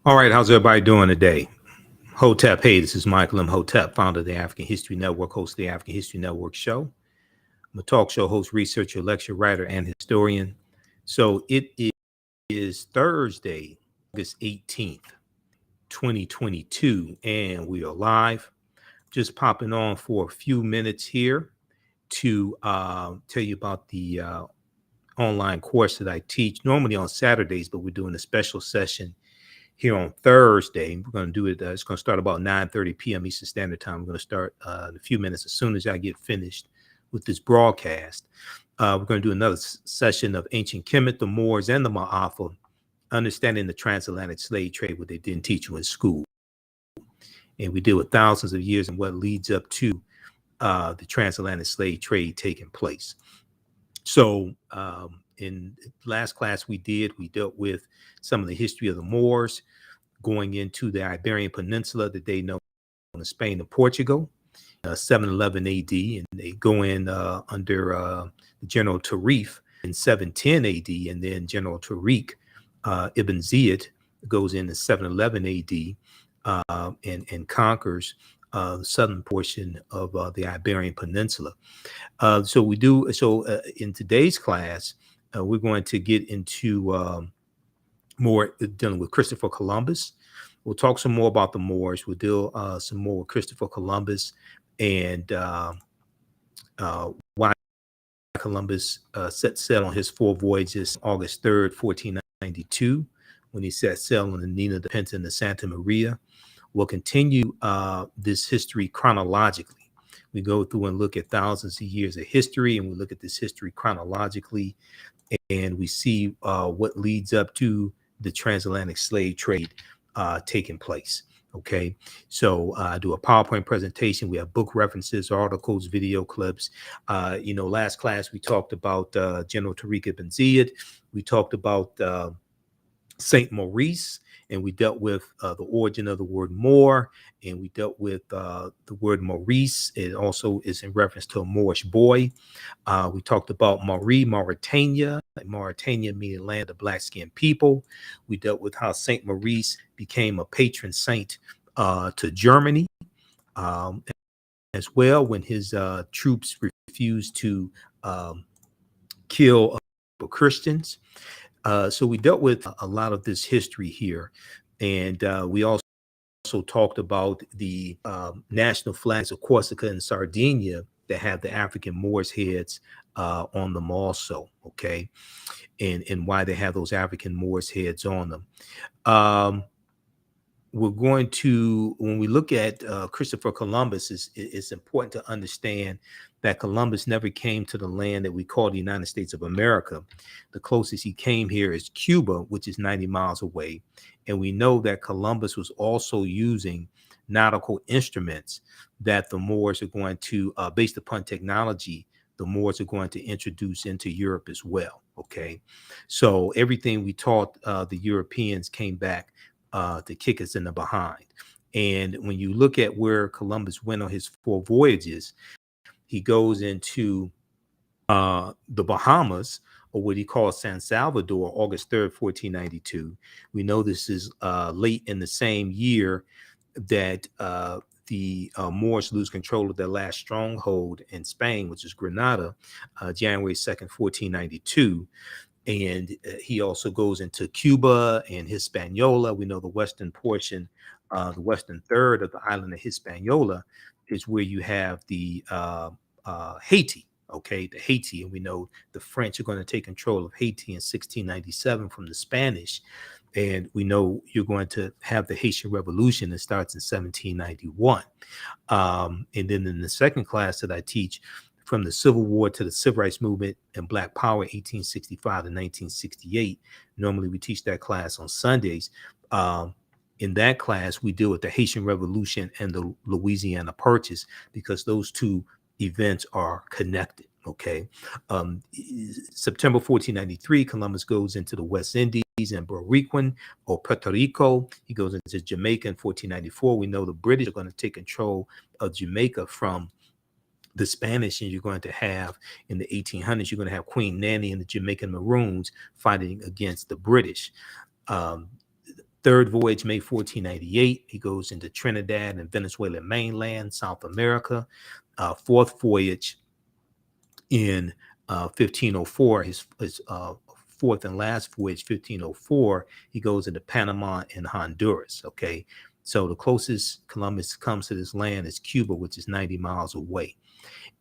All right, how's everybody doing today? Hotep, hey, this is Michael Imhotep, founder of the African History Network, host of the African History Network show. I'm a talk show host, researcher, lecture writer, and historian. So it is Thursday, August 18th, 2022, and we are live. Just popping on for a few minutes here to tell you about the online course that I teach, normally on Saturdays, but we're doing a special session here on Thursday. We're going to do it. It's going to start about 9:30 p.m. Eastern Standard Time. We're going to start in a few minutes as soon as I get finished with this broadcast. We're going to do another session of ancient Kemet, the Moors, and the Maafa, understanding the transatlantic slave trade, what they didn't teach you in school. And we deal with thousands of years and what leads up to the transatlantic slave trade taking place. So in last class we dealt with some of the history of the Moors, going into the Iberian Peninsula that they know as Spain and Portugal, 711 AD, and they go in under General Tarif in 710 AD, and then General Tariq Ibn Ziyad goes in 711 AD and conquers the southern portion of the Iberian Peninsula. So in today's class, we're going to get into more dealing with Christopher Columbus. We'll talk some more about the Moors. We'll deal some more with Christopher Columbus and why Columbus set sail on his four voyages August 3rd, 1492, when he set sail on the Nina, the Pinta, and the Santa Maria. We'll continue this history chronologically. We go through and look at thousands of years of history, and we look at this history chronologically, and we see what leads up to the transatlantic slave trade taking place. Okay, so I do a PowerPoint presentation. We have book references, articles, video clips. Last class we talked about General Tariq Ibn Ziyad. We talked about Saint Maurice, and we dealt with the origin of the word Moor, and we dealt with the word Maurice. It also is in reference to a Moorish boy. We talked about Mauritania meaning land of black-skinned people. We dealt with how Saint Maurice became a patron saint to Germany as well, when his troops refused to kill Christians. So we dealt with a lot of this history here, and we also talked about the national flags of Corsica and Sardinia that have the African Moors heads on them also, okay, and why they have those African Moors heads on them. We're going to, when we look at Christopher Columbus, it's important to understand that Columbus never came to the land that we call the United States of America. The closest he came here is Cuba, which is 90 miles away. And we know that Columbus was also using nautical instruments that the Moors are going to, based upon technology, the Moors are going to introduce into Europe as well, okay? So everything we taught the Europeans came back to kick us in the behind. And when you look at where Columbus went on his four voyages, he goes into the Bahamas, or what he calls San Salvador, August 3rd, 1492. We know this is late in the same year that the Moors lose control of their last stronghold in Spain, which is Granada, January 2nd, 1492. And he also goes into Cuba and Hispaniola. We know the western portion, the western third of the island of Hispaniola is where you have the Haiti, okay, the Haiti. And we know the French are going to take control of Haiti in 1697 from the Spanish. And we know you're going to have the Haitian Revolution that starts in 1791. And then in the second class that I teach, from the Civil War to the Civil Rights Movement and Black Power, 1865 to 1968. Normally we teach that class on Sundays. In that class, we deal with the Haitian Revolution and the Louisiana Purchase, because those two events are connected, okay? September 1493, Columbus goes into the West Indies and Boricuan or Puerto Rico. He goes into Jamaica in 1494. We know the British are going to take control of Jamaica from the Spanish, and you're going to have in the 1800s, you're going to have Queen Nanny and the Jamaican Maroons fighting against the British. Third voyage, May 1498, he goes into Trinidad and Venezuelan mainland, South America. Fourth voyage in 1504, his fourth and last voyage, 1504, he goes into Panama and Honduras. Okay, so the closest Columbus comes to this land is Cuba, which is 90 miles away.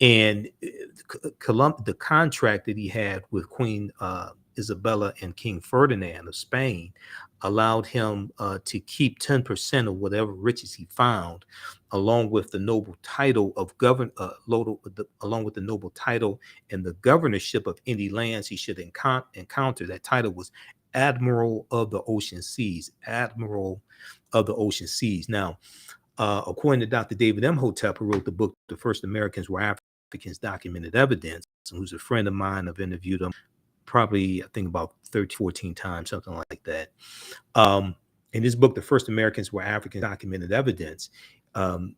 And the contract that he had with Queen Isabella and King Ferdinand of Spain allowed him to keep 10% of whatever riches he found, along with the noble title of along with the noble title and the governorship of any lands he should encounter. That title was Admiral of the Ocean Seas. Admiral of the Ocean Seas. Now, according to Dr. David Imhotep, who wrote the book "The First Americans Were Africans: Documented Evidence," and who's a friend of mine, I've interviewed him probably, I think, about 13, 14 times, something like that. In his book, "The First Americans Were Africans: Documented Evidence,"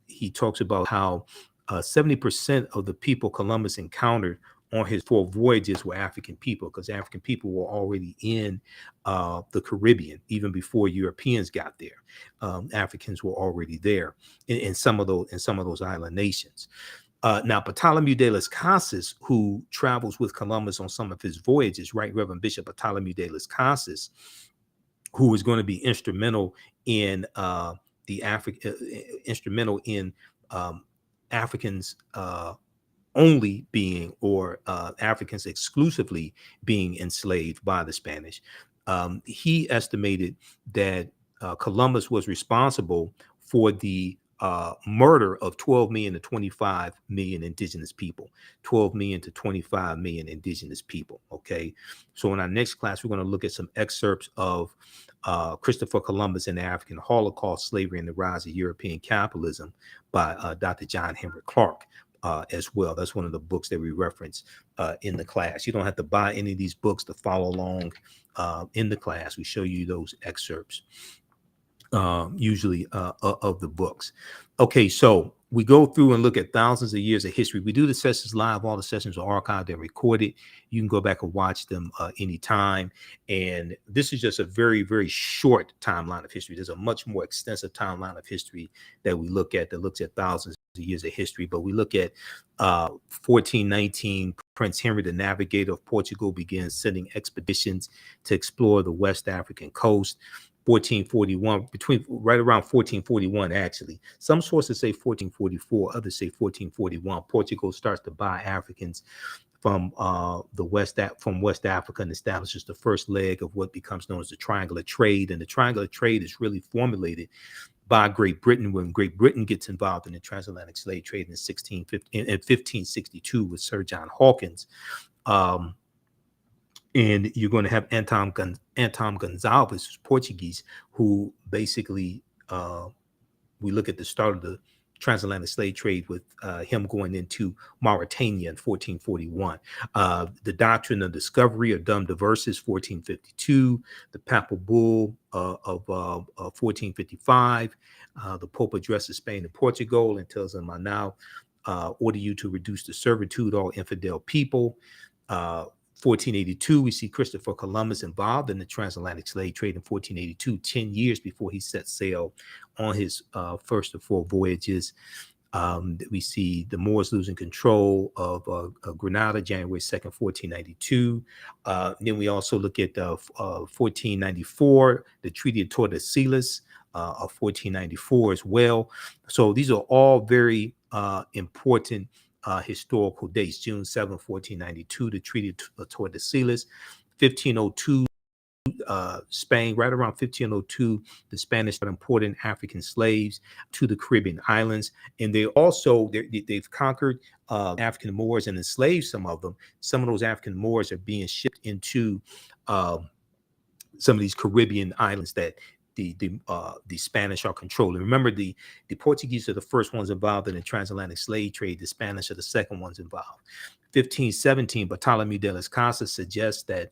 he talks about how 70% of the people Columbus encountered on his 4 voyages were African people, because African people were already in the Caribbean even before Europeans got there. Africans were already there in some of those island nations. Now, Bartholomew de las Casas, who travels with Columbus on some of his voyages, Right Reverend Bishop Bartholomew de las Casas, who was going to be instrumental in Africans only being, or Africans exclusively being enslaved by the Spanish. He estimated that Columbus was responsible for the murder of 12 million to 25 million indigenous people. 12 million to 25 million indigenous people. Okay, so in our next class, we're going to look at some excerpts of Christopher Columbus and the African Holocaust, Slavery and the Rise of European Capitalism by Dr. John Henry Clark. As well. That's one of the books that we reference in the class. You don't have to buy any of these books to follow along in the class. We show you those excerpts usually of the books. Okay, so we go through and look at thousands of years of history. We do the sessions live. All the sessions are archived and recorded. You can go back and watch them anytime. And this is just a very, very short timeline of history. There's a much more extensive timeline of history that we look at that looks at thousands of years of history. But we look at 1419, Prince Henry, the navigator of Portugal, begins sending expeditions to explore the West African coast. 1441, right around 1441, actually. Some sources say 1444, others say 1441. Portugal starts to buy Africans from West Africa and establishes the first leg of what becomes known as the triangular trade. And the triangular trade is really formulated by Great Britain when Great Britain gets involved in the transatlantic slave trade in 1562 with Sir John Hawkins. And you're going to have Anton Gonçalves, who's Portuguese, who basically, we look at the start of the transatlantic slave trade with him going into Mauritania in 1441. The doctrine of discovery, or Dum Diversas, 1452. The papal bull of 1455. The Pope addresses Spain and Portugal and tells them, "I now order you to reduce the servitude all infidel people." 1482, we see Christopher Columbus involved in the transatlantic slave trade in 1482, 10 years before he set sail on his first of 4 voyages. We see the Moors losing control of Grenada, January 2nd, 1492. Then we also look at 1494, the Treaty of Tordesillas of 1494 as well. So these are all very important historical dates. June 7, 1492, the Treaty of Tordesillas. 1502, Spain, right around 1502, the Spanish started importing African slaves to the Caribbean islands. And they've conquered African Moors and enslaved some of them. Some of those African Moors are being shipped into some of these Caribbean islands that the Spanish are controlling. Remember, the Portuguese are the first ones involved in the transatlantic slave trade. The Spanish are the second ones involved. 1517, Bartholomew de las Casas suggests that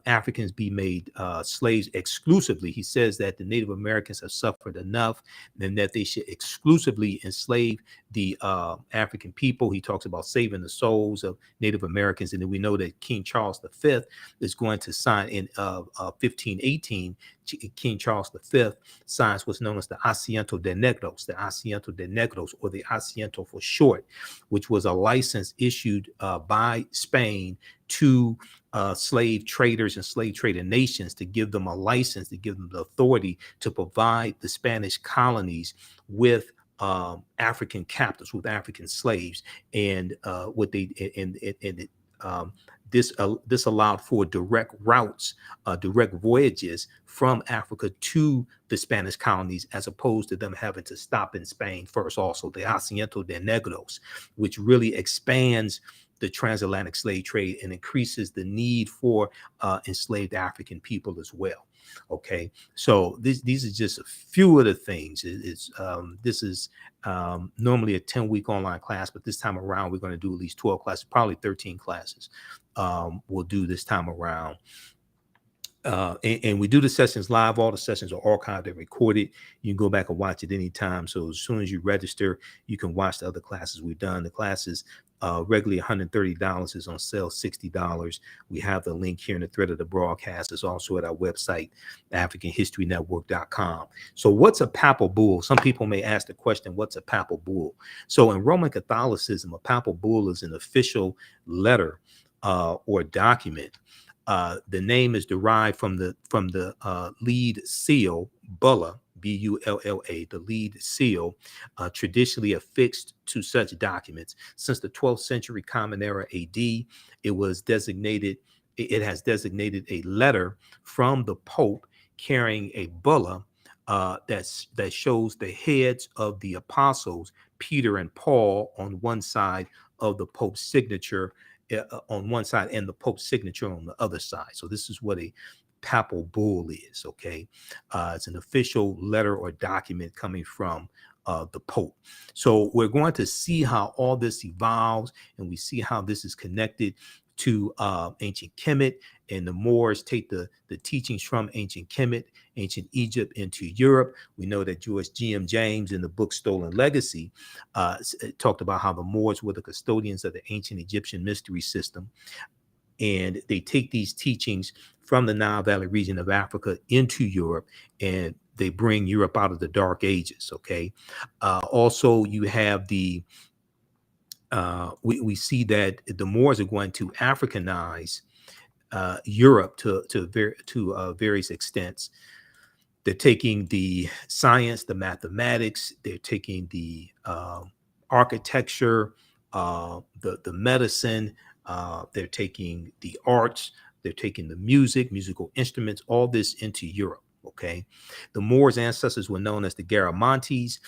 Africans be made slaves exclusively. He says that the Native Americans have suffered enough and that they should exclusively enslave the African people. He talks about saving the souls of Native Americans. And then we know that King Charles V is going to sign in 1518 King Charles V signs what's known as the Asiento de Negros, or the Asiento for short, which was a license issued by Spain to slave traders and slave trader nations, to give them a license, to give them the authority to provide the Spanish colonies with African captives, with African slaves. And what they and this allowed for direct routes, direct voyages from Africa to the Spanish colonies, as opposed to them having to stop in Spain first. Also, the Asiento de Negros, which really expands the transatlantic slave trade and increases the need for enslaved African people as well. Okay, so these are just a few of the things. This is normally a 10-week online class, but this time around we're going to do at least 12 classes, probably 13 classes. We'll do this time around. And we do the sessions live. All the sessions are archived and recorded. You can go back and watch it anytime. So as soon as you register, you can watch the other classes we've done. The classes regularly $130 is on sale, $60. We have the link here in the thread of the broadcast. It's also at our website, AfricanHistoryNetwork.com. So what's a papal bull? Some people may ask the question, what's a papal bull? So in Roman Catholicism, a papal bull is an official letter or document. The name is derived from the lead seal, bulla, B-U-L-L-A, the lead seal, traditionally affixed to such documents. Since the 12th century Common Era AD, it has designated a letter from the Pope carrying a bulla that shows the heads of the apostles, Peter and Paul, on one side of the Pope's signature, on one side, and the Pope's signature on the other side. So this is what a papal bull is. Okay, it's an official letter or document coming from the Pope. So we're going to see how all this evolves, and we see how this is connected to ancient Kemet, and the Moors take the teachings from ancient Kemet, ancient Egypt, into Europe. We know that George G.M. James, in the book Stolen Legacy, talked about how the Moors were the custodians of the ancient Egyptian mystery system, and they take these teachings from the Nile Valley region of Africa into Europe, and they bring Europe out of the Dark Ages. Okay, also you have the we see that the Moors are going to Africanize Europe to various extents. They're taking the science, the mathematics, they're taking the architecture, the medicine, they're taking the arts, they're taking the musical instruments, all this into Europe. Okay, the Moors' ancestors were known as the Garamantes.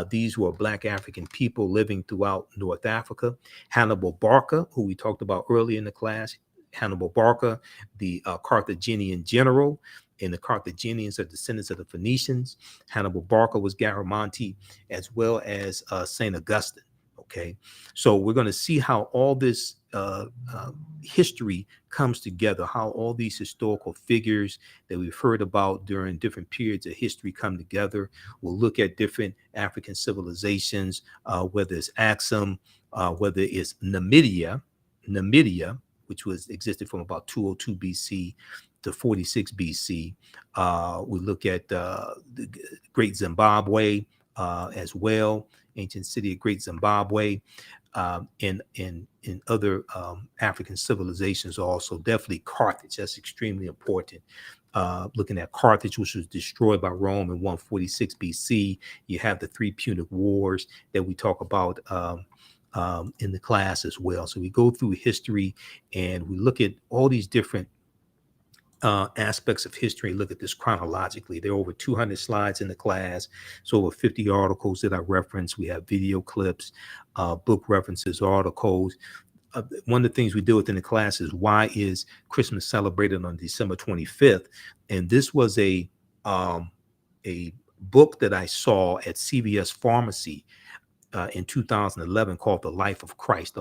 These were Black African people living throughout North Africa. Hannibal Barca, who we talked about earlier in the class, Hannibal Barca, the Carthaginian general, and the Carthaginians are descendants of the Phoenicians. Hannibal Barca was Garamanti, as well as St. Augustine. Okay, so we're going to see how all this history comes together, how all these historical figures that we've heard about during different periods of history come together. We'll look at different African civilizations, whether it's Axum, whether it's Numidia, which existed from about 202 BC to 46 BC. We look at the Great Zimbabwe as well, ancient city of Great Zimbabwe, in other African civilizations also. Definitely Carthage, that's extremely important. Looking at Carthage, which was destroyed by Rome in 146 BC. You have the 3 Punic Wars that we talk about in the class as well. So we go through history and we look at all these different aspects of history. Look at this chronologically. There are over 200 slides in the class. So over 50 articles that I reference. We have video clips, book references, articles. One of the things we do within the class is, why is Christmas celebrated on December 25th? And this was a book that I saw at CVS Pharmacy in 2011 called The Life of Christ,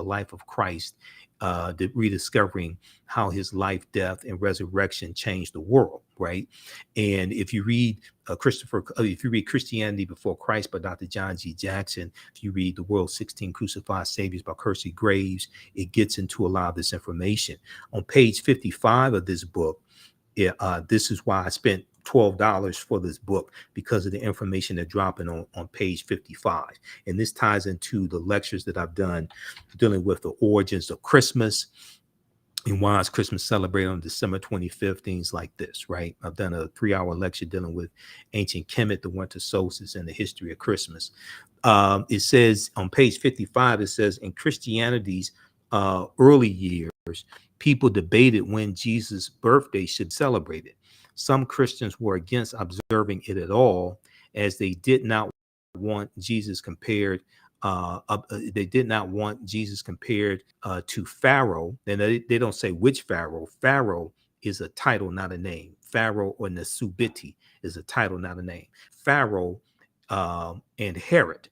rediscovering how his life, death, and resurrection changed the world, right? And if you read if you read Christianity Before Christ by Dr. John G. Jackson, if you read The World's 16 Crucified Saviors by Kersey Graves, it gets into a lot of this information. On page 55 of this book, this is why I spent $12 for this book because of the information they're dropping on page 55. And this ties into the lectures that I've done dealing with the origins of Christmas and why is Christmas celebrated on December 25th, things like this, right? I've done a 3-hour lecture dealing with ancient Kemet, the winter solstice, and the history of Christmas. It says on page 55, it says in Christianity's early years, people debated when Jesus' birthday should be celebrated. Some Christians were against observing it at all, as they did not want Jesus compared. They did not want Jesus compared to Pharaoh. And they don't say which Pharaoh. Pharaoh is a title, not a name. Pharaoh or Nasubiti is a title, not a name. Pharaoh and Herod,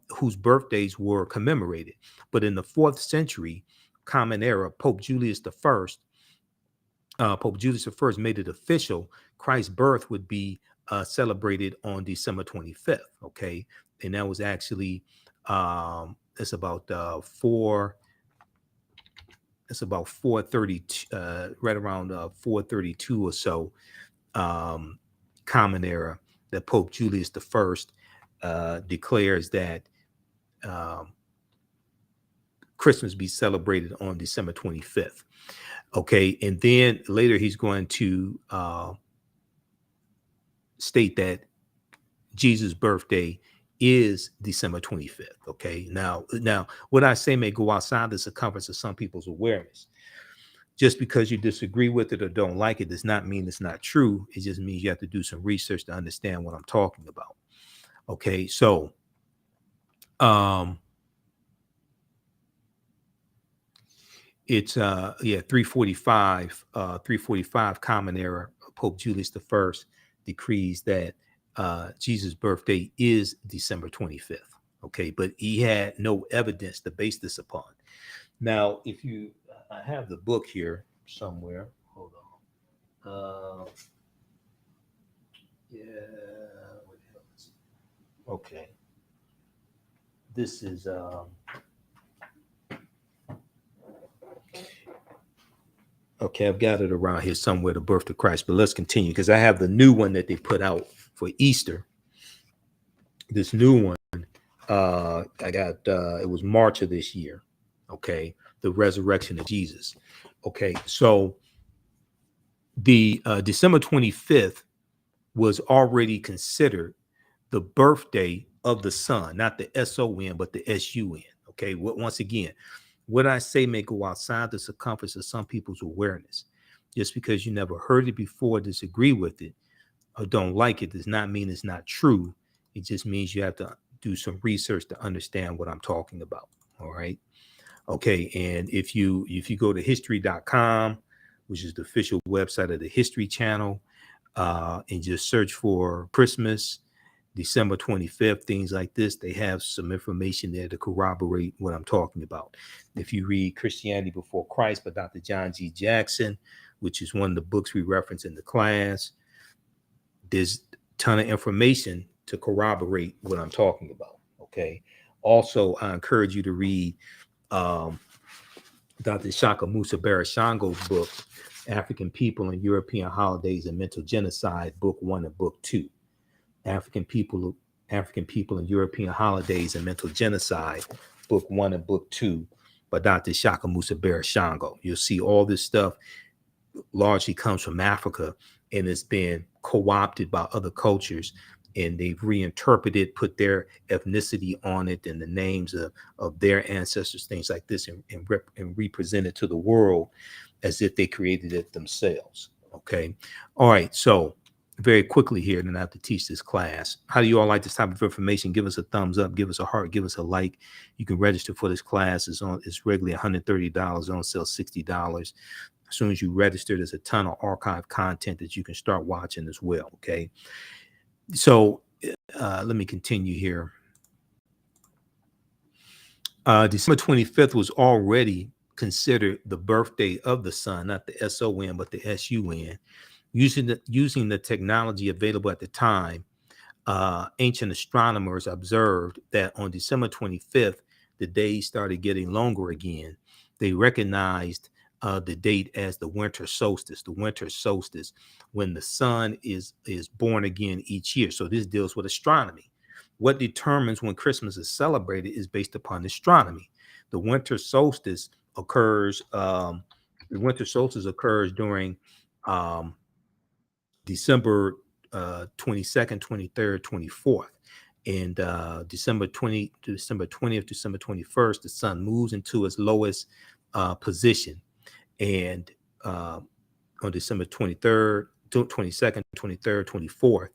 whose birthdays were commemorated. But in the 4th century Common Era, Pope Julius I made it official Christ's birth would be celebrated on December 25th. Okay, and that was actually it's about 432, right around 432 or so, Common Era, that Pope Julius I declares that Christmas be celebrated on December 25th. Okay, and then later he's going to state that Jesus' birthday is December 25th. Okay, now what I say may go outside the circumference of some people's awareness. Just because you disagree with it or don't like it does not mean it's not true. It just means you have to do some research to understand what I'm talking about. Okay, so it's 345 Common Era. Pope Julius I decrees that Jesus' birthday is December 25th. Okay, but he had no evidence to base this upon. Now, I have the book here somewhere. Hold on. Yeah. What the hell is it? Okay. This is okay, I've got it around here somewhere, the birth of Christ, but let's continue because I have the new one that they put out for Easter. This new one, I got, it was March of this year. Okay, the resurrection of Jesus. Okay, so the December 25th was already considered the birthday of the Son, not the S-O-N, but the S-U-N. Okay, once again, what I say may go outside the circumference of some people's awareness. Just because you never heard it before, disagree with it, or don't like it does not mean it's not true. It just means you have to do some research to understand what I'm talking about. All right. Okay. And if you go to history.com, which is the official website of the History Channel, and just search for Christmas, December 25th, things like this, they have some information there to corroborate what I'm talking about. If you read Christianity Before Christ by Dr. John G. Jackson, which is one of the books we reference in the class, there's a ton of information to corroborate what I'm talking about. Okay. Also, I encourage you to read Dr. Shaka Musa Barashango's book, African People and European Holidays and Mental Genocide, book 1 and book 2. African People and European Holidays and Mental Genocide, book 1 and book 2 by Dr. Shaka Musa Barashango. You'll see all this stuff largely comes from Africa and it's been co-opted by other cultures, and they've reinterpreted, put their ethnicity on it and the names of their ancestors, things like this, and represent it to the world as if they created it themselves. Okay. All right. So very quickly here, and then I have to teach this class. How do you all like this type of information? Give us a thumbs up, give us a heart, give us a like. You can register for this class. It's regularly $130, on sale $60. As soon as you register, there's a ton of archive content that you can start watching as well. Okay. So let me continue here. December 25th was already considered the birthday of the Son, not the S-O-N, but the S-U-N. Using the technology available at the time, ancient astronomers observed that on December 25th, the days started getting longer again. They recognized the date as the winter solstice. The winter solstice, when the sun is born again each year. So this deals with astronomy. What determines when Christmas is celebrated is based upon astronomy. The winter solstice occurs. The winter solstice occurs during December 22nd, 23rd, 24th. And December 20th, December 21st, the sun moves into its lowest position. And on December 23rd, 22nd, 23rd, 24th,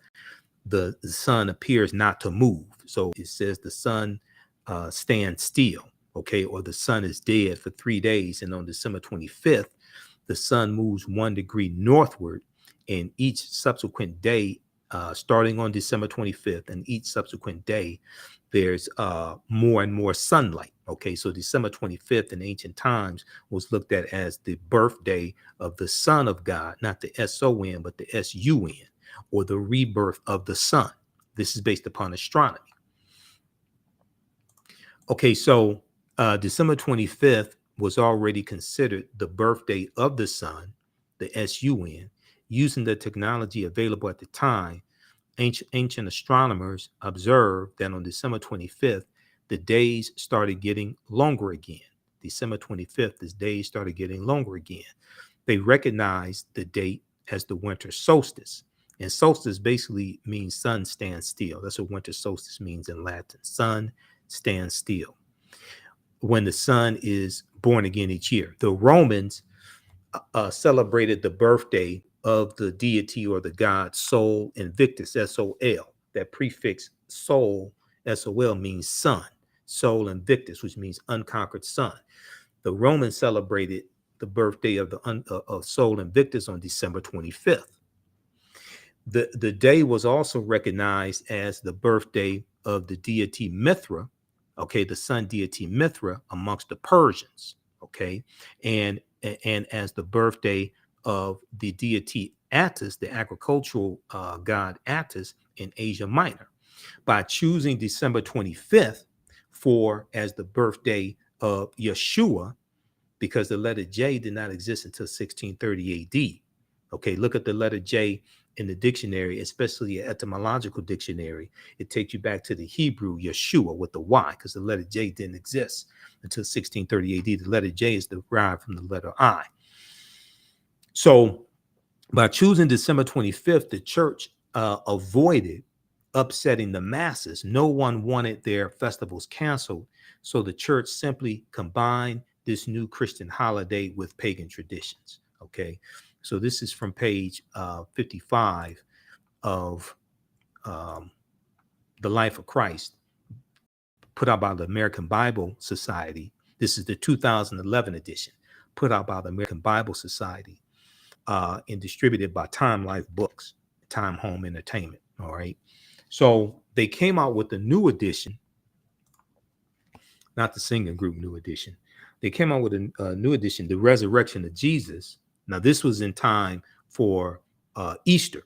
the sun appears not to move. So it says the sun stands still, okay, or the sun is dead for 3 days. And on December 25th, the sun moves 1 degree northward, and each subsequent day, starting on December 25th, and each subsequent day, there's more and more sunlight. Okay, so December 25th in ancient times was looked at as the birthday of the Son of God, not the S-O-N, but the S-U-N, or the rebirth of the sun. This is based upon astronomy. Okay, so December 25th was already considered the birthday of the sun, the S-U-N. Using the technology available at the time, ancient astronomers observed that on December 25th, the days started getting longer again. December 25th, the days started getting longer again. They recognized the date as the winter solstice. And solstice basically means sun stands still. That's what winter solstice means in Latin. Sun stands still. When the sun is born again each year. The Romans celebrated the birthday of the deity or the god Sol Invictus, S-O-L. That prefix Sol, S-O-L, means sun. Sol Invictus, which means unconquered sun. The Romans celebrated the birthday of of Sol Invictus on December 25th. The day was also recognized as the birthday of the deity Mithra, okay, the sun deity Mithra amongst the Persians, okay, and as the birthday of the deity Attis, the agricultural god Attis in Asia Minor. By choosing December 25th as the birthday of Yeshua, because the letter J did not exist until 1630 AD. Okay, look at the letter J in the dictionary, especially an etymological dictionary. It takes you back to the Hebrew Yeshua with the Y, because the letter J didn't exist until 1630 AD. The letter J is derived from the letter I. So by choosing December 25th, the church avoided upsetting the masses. No one wanted their festivals canceled. So the church simply combined this new Christian holiday with pagan traditions. Okay, so this is from page 55 of The Life of Christ, put out by the American Bible Society. This is the 2011 edition, put out by the American Bible Society and distributed by Time Life Books, Time Home Entertainment. All right. So they came out with a new edition, not the singing group New Edition. They came out with a new edition, The Resurrection of Jesus. Now, this was in time for Easter,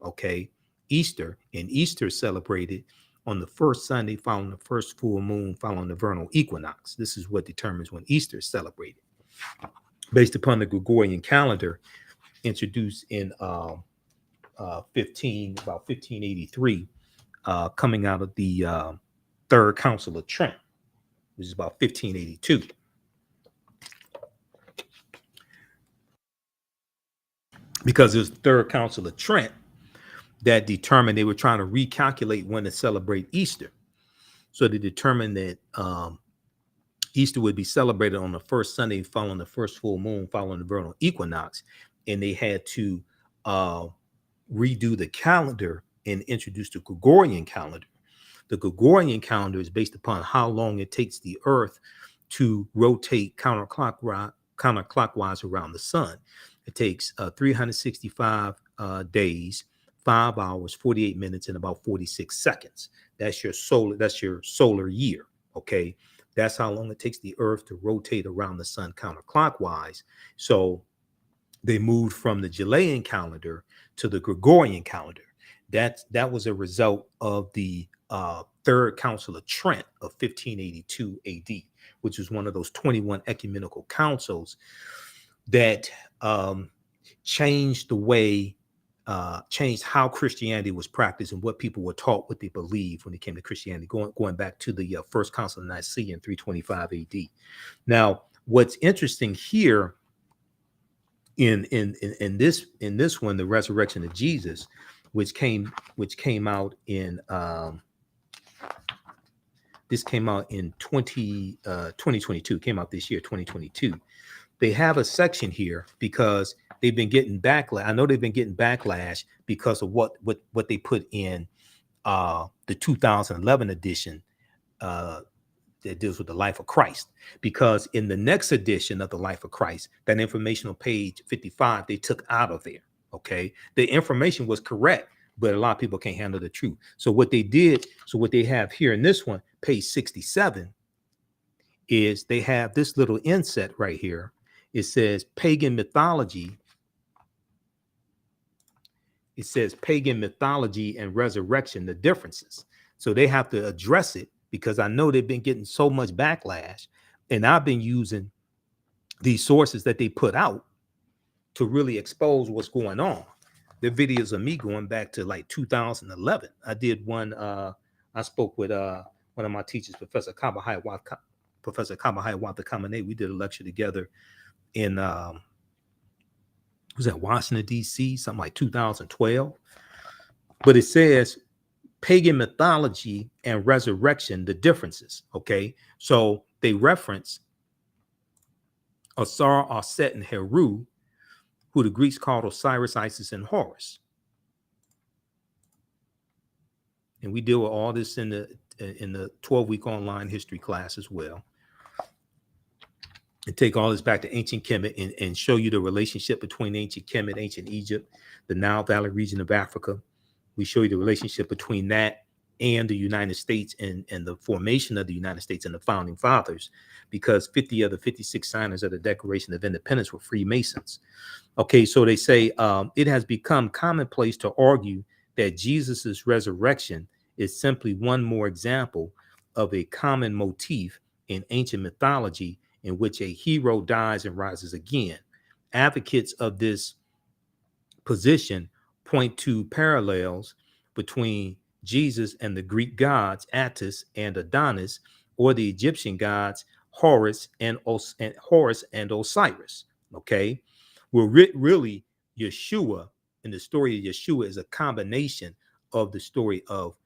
okay, Easter. And Easter celebrated on the first Sunday following the first full moon following the vernal equinox. This is what determines when Easter is celebrated. Based upon the Gregorian calendar introduced in about 1583, coming out of the Third Council of Trent, which is about 1582. Because it was the Third Council of Trent that determined they were trying to recalculate when to celebrate Easter. So they determined that Easter would be celebrated on the first Sunday following the first full moon following the vernal equinox, and they had to redo the calendar and introduce the Gregorian calendar. The Gregorian calendar is based upon how long it takes the Earth to rotate counterclockwise around the sun. It takes 365 days, 5 hours, 48 minutes, and about 46 seconds. That's your solar year. Okay, that's how long it takes the Earth to rotate around the sun counterclockwise. So they moved from the Julian calendar to the Gregorian calendar. That was a result of the Third Council of Trent of 1582 AD, which was one of those 21 ecumenical councils that changed the way, changed how Christianity was practiced and what people were taught, what they believed when it came to Christianity, going back to the First Council of Nicaea in 325 AD. Now, what's interesting here in this one, the resurrection of Jesus, which came out in this came out in 2022, came out this year, 2022. They have a section here because they've been getting backlash. I know they've been getting backlash because of what they put in the 2011 edition that deals with the life of Christ. Because in the next edition of the life of Christ, that informational page 55, they took out of there. Okay, the information was correct, but a lot of people can't handle the truth. So what they did, so what they have here in this one, page 67, is they have this little inset right here. It says pagan mythology. It says pagan mythology and resurrection, the differences. So they have to address it because I know they've been getting so much backlash, and I've been using these sources that they put out to really expose what's going on. The videos of me going back to like 2011. I did one. I spoke with one of my teachers, Professor Kabahai Kamane. We did a lecture together in was that Washington, D.C., something like 2012. But it says pagan mythology and resurrection, the differences. Okay, so they reference Asar, Aset, and Heru, who the Greeks called Osiris, Isis, and Horus. And we deal with all this in the 12-week online history class as well. And take all this back to ancient Kemet and show you the relationship between ancient Kemet, ancient Egypt, the Nile Valley region of Africa. We show you the relationship between that and the United States and the formation of the United States and the founding fathers, because 50 of the 56 signers of the Declaration of Independence were Freemasons. Okay, so they say it has become commonplace to argue that Jesus's resurrection is simply one more example of a common motif in ancient mythology in which a hero dies and rises again. Advocates of this position point to parallels between Jesus and the Greek gods Attis and Adonis, or the Egyptian gods Horus and Osiris. Okay, well, really, Yeshua, and the story of Yeshua is a combination of the story of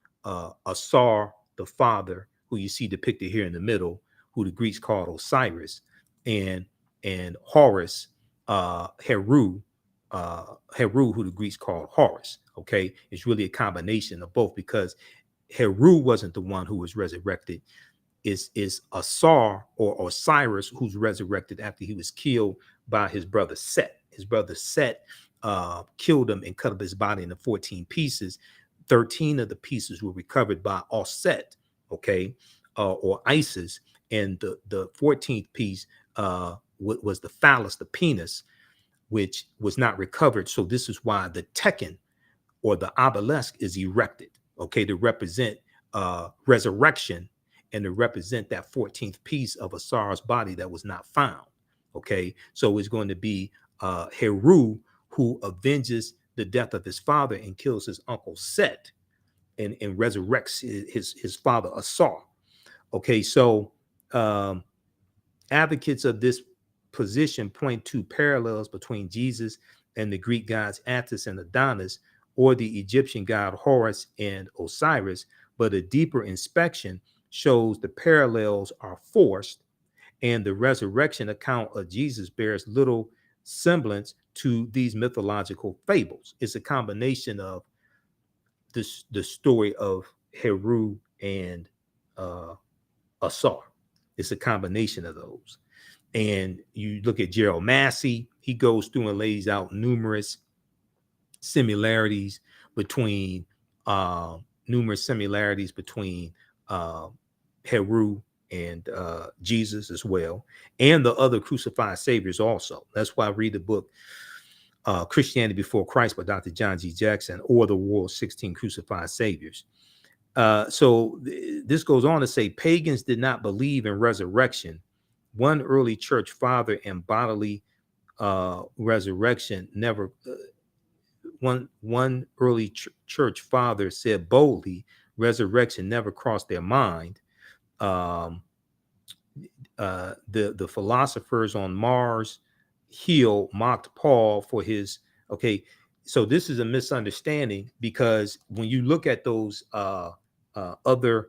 Asar, the father, who you see depicted here in the middle, who the Greeks called Osiris, and Horus, Heru, who the Greeks called Horus. Okay, it's really a combination of both, because Heru wasn't the one who was resurrected. Is Asar or Osiris, who's resurrected after he was killed by his brother Set. His brother Set killed him and cut up his body into 14 pieces. 13 of the pieces were recovered by Aset, okay, or Isis, and the 14th piece was the phallus, the penis, which was not recovered. So this is why the Tekken, or the obelisk, is erected, okay, to represent resurrection and to represent that 14th piece of Asar's body that was not found. Okay, so it's going to be Heru, who avenges the death of his father and kills his uncle Set, and resurrects his father Asar. Okay, so advocates of this position point to parallels between Jesus and the Greek gods Attis and Adonis, or the Egyptian god Horus and Osiris, but a deeper inspection shows the parallels are forced, and the resurrection account of Jesus bears little semblance to these mythological fables. It's a combination of the story of Heru and Asar. It's a combination of those. And you look at Gerald Massey, he goes through and lays out numerous similarities between Heru and Jesus as well, and the other crucified saviors also. That's why I read the book Christianity Before Christ by Dr. John G. Jackson, or the World's 16 Crucified Saviors. So this goes on to say pagans did not believe in resurrection one early church father and bodily resurrection never one early church father said boldly, resurrection never crossed their mind. um, the philosophers on Mars Hill mocked Paul for his. Okay, so this is a misunderstanding, because when you look at those other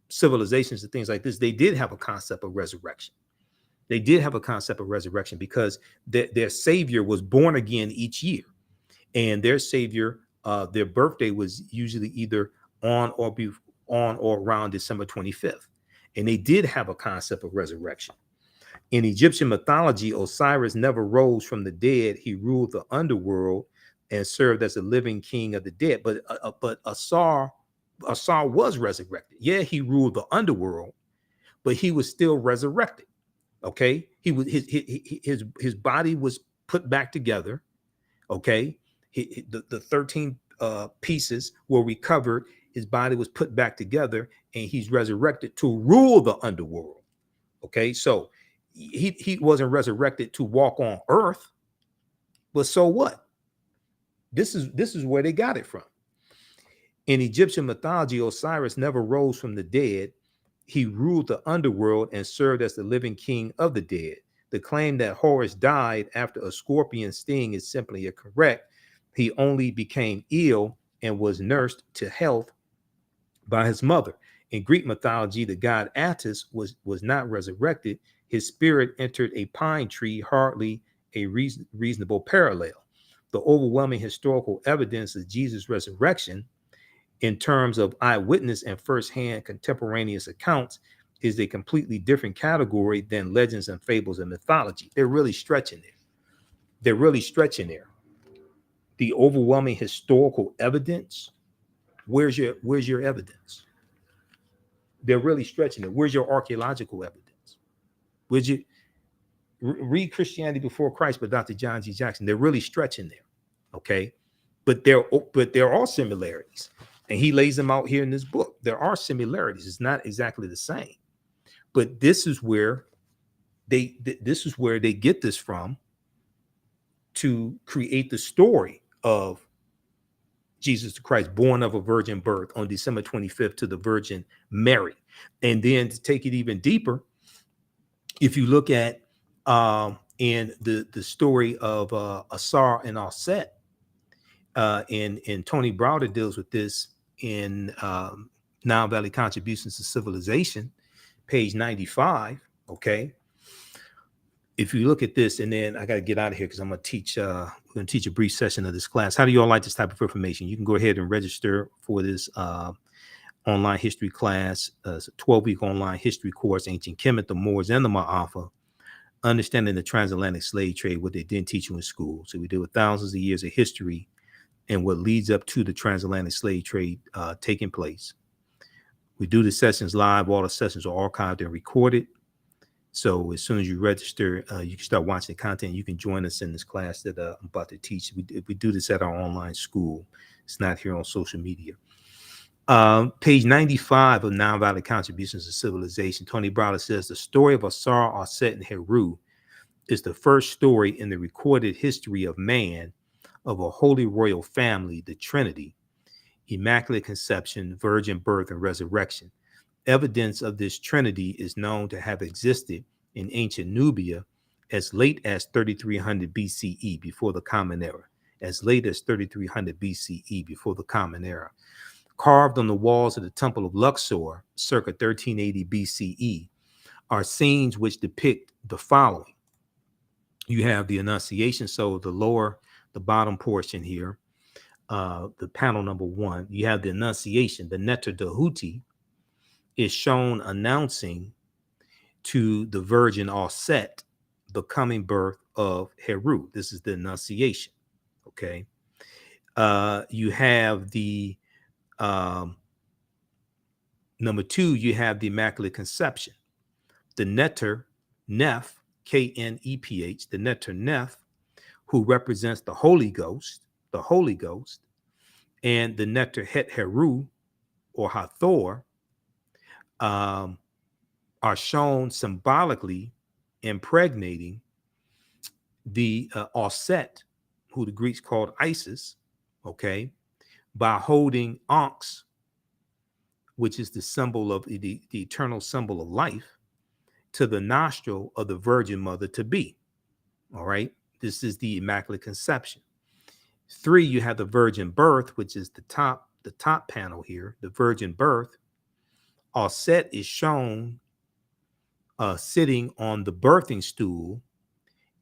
civilizations and things like this, they did have a concept of resurrection. They did have a concept of resurrection because their savior was born again each year, and their savior, their birthday was usually either on or be on or around December 25th, and they did have a concept of resurrection. In Egyptian mythology, Osiris never rose from the dead. He ruled the underworld and served as a living king of the dead. But Asar was resurrected. Yeah, he ruled the underworld, but he was still resurrected. Okay, he was his body was put back together. Okay, the 13 pieces were recovered. His body was put back together, and he's resurrected to rule the underworld. Okay, so he wasn't resurrected to walk on earth, but so what? This is where they got it from. In Egyptian mythology, Osiris never rose from the dead. He ruled the underworld and served as the living king of the dead. The claim that Horus died after a scorpion sting is simply incorrect. He only became ill and was nursed to health by his mother. In Greek mythology, the god Attis was not resurrected. His spirit entered a pine tree, hardly a reasonable parallel. The overwhelming historical evidence of Jesus' resurrection, in terms of eyewitness and firsthand contemporaneous accounts, is a completely different category than legends and fables and mythology. They're really stretching there. They're really stretching there. The overwhelming historical evidence, where's your evidence? They're really stretching it. Where's your archaeological evidence? Would you read Christianity Before Christ by Dr. John G. Jackson? They're really stretching there. Okay, but there are similarities, and he lays them out here in this book. There are similarities. It's not exactly the same, but this is where they get this from, to create the story of Jesus Christ, born of a virgin birth on December 25th to the Virgin Mary. And then to take it even deeper, if you look at in the story of Asar and Aset, and Tony Browder deals with this in Nile Valley Contributions to Civilization, page 95. Okay, if you look at this, and then I got to get out of here because I'm going to teach. We're going to teach a brief session of this class. How do you all like this type of information? You can go ahead and register for this online history class. It's a 12-week online history course, Ancient Kemet, the Moors, and the Maafa. Understanding the transatlantic slave trade, what they didn't teach you in school. So we deal with thousands of years of history and what leads up to the transatlantic slave trade taking place. We do the sessions live. All the sessions are archived and recorded. So as soon as you register, you can start watching the content. You can join us in this class that I'm about to teach. We do this at our online school. It's not here on social media. Page 95 of Nile Valley Contributions to Civilization, Tony Browder says, the story of Asar, Aset, and Heru is the first story in the recorded history of man of a holy royal family, the Trinity, Immaculate Conception, Virgin Birth, and Resurrection. Evidence of this Trinity is known to have existed in ancient Nubia as late as 3300 BCE, before the Common Era. As late as 3300 BCE, before the Common Era. Carved on the walls of the Temple of Luxor, circa 1380 BCE, are scenes which depict the following. You have the Annunciation, so the bottom portion here, the panel number 1, you have the Annunciation. The Neter Dahuti is shown announcing to the Virgin Aset the coming birth of Heru. This is the Annunciation. Okay. You have the number 2, you have the Immaculate Conception. The Neter Neph, Kneph, the Neter Neph, who represents the Holy Ghost, and the Neter Het Heru, or Hathor, are shown symbolically impregnating the Osset, who the Greeks called Isis, okay, by holding Ankhs, which is the symbol of the eternal symbol of life, to the nostril of the Virgin Mother to be. All right. This is the Immaculate Conception. 3, you have the virgin birth, which is the top panel here, the virgin birth. Osset is shown sitting on the birthing stool,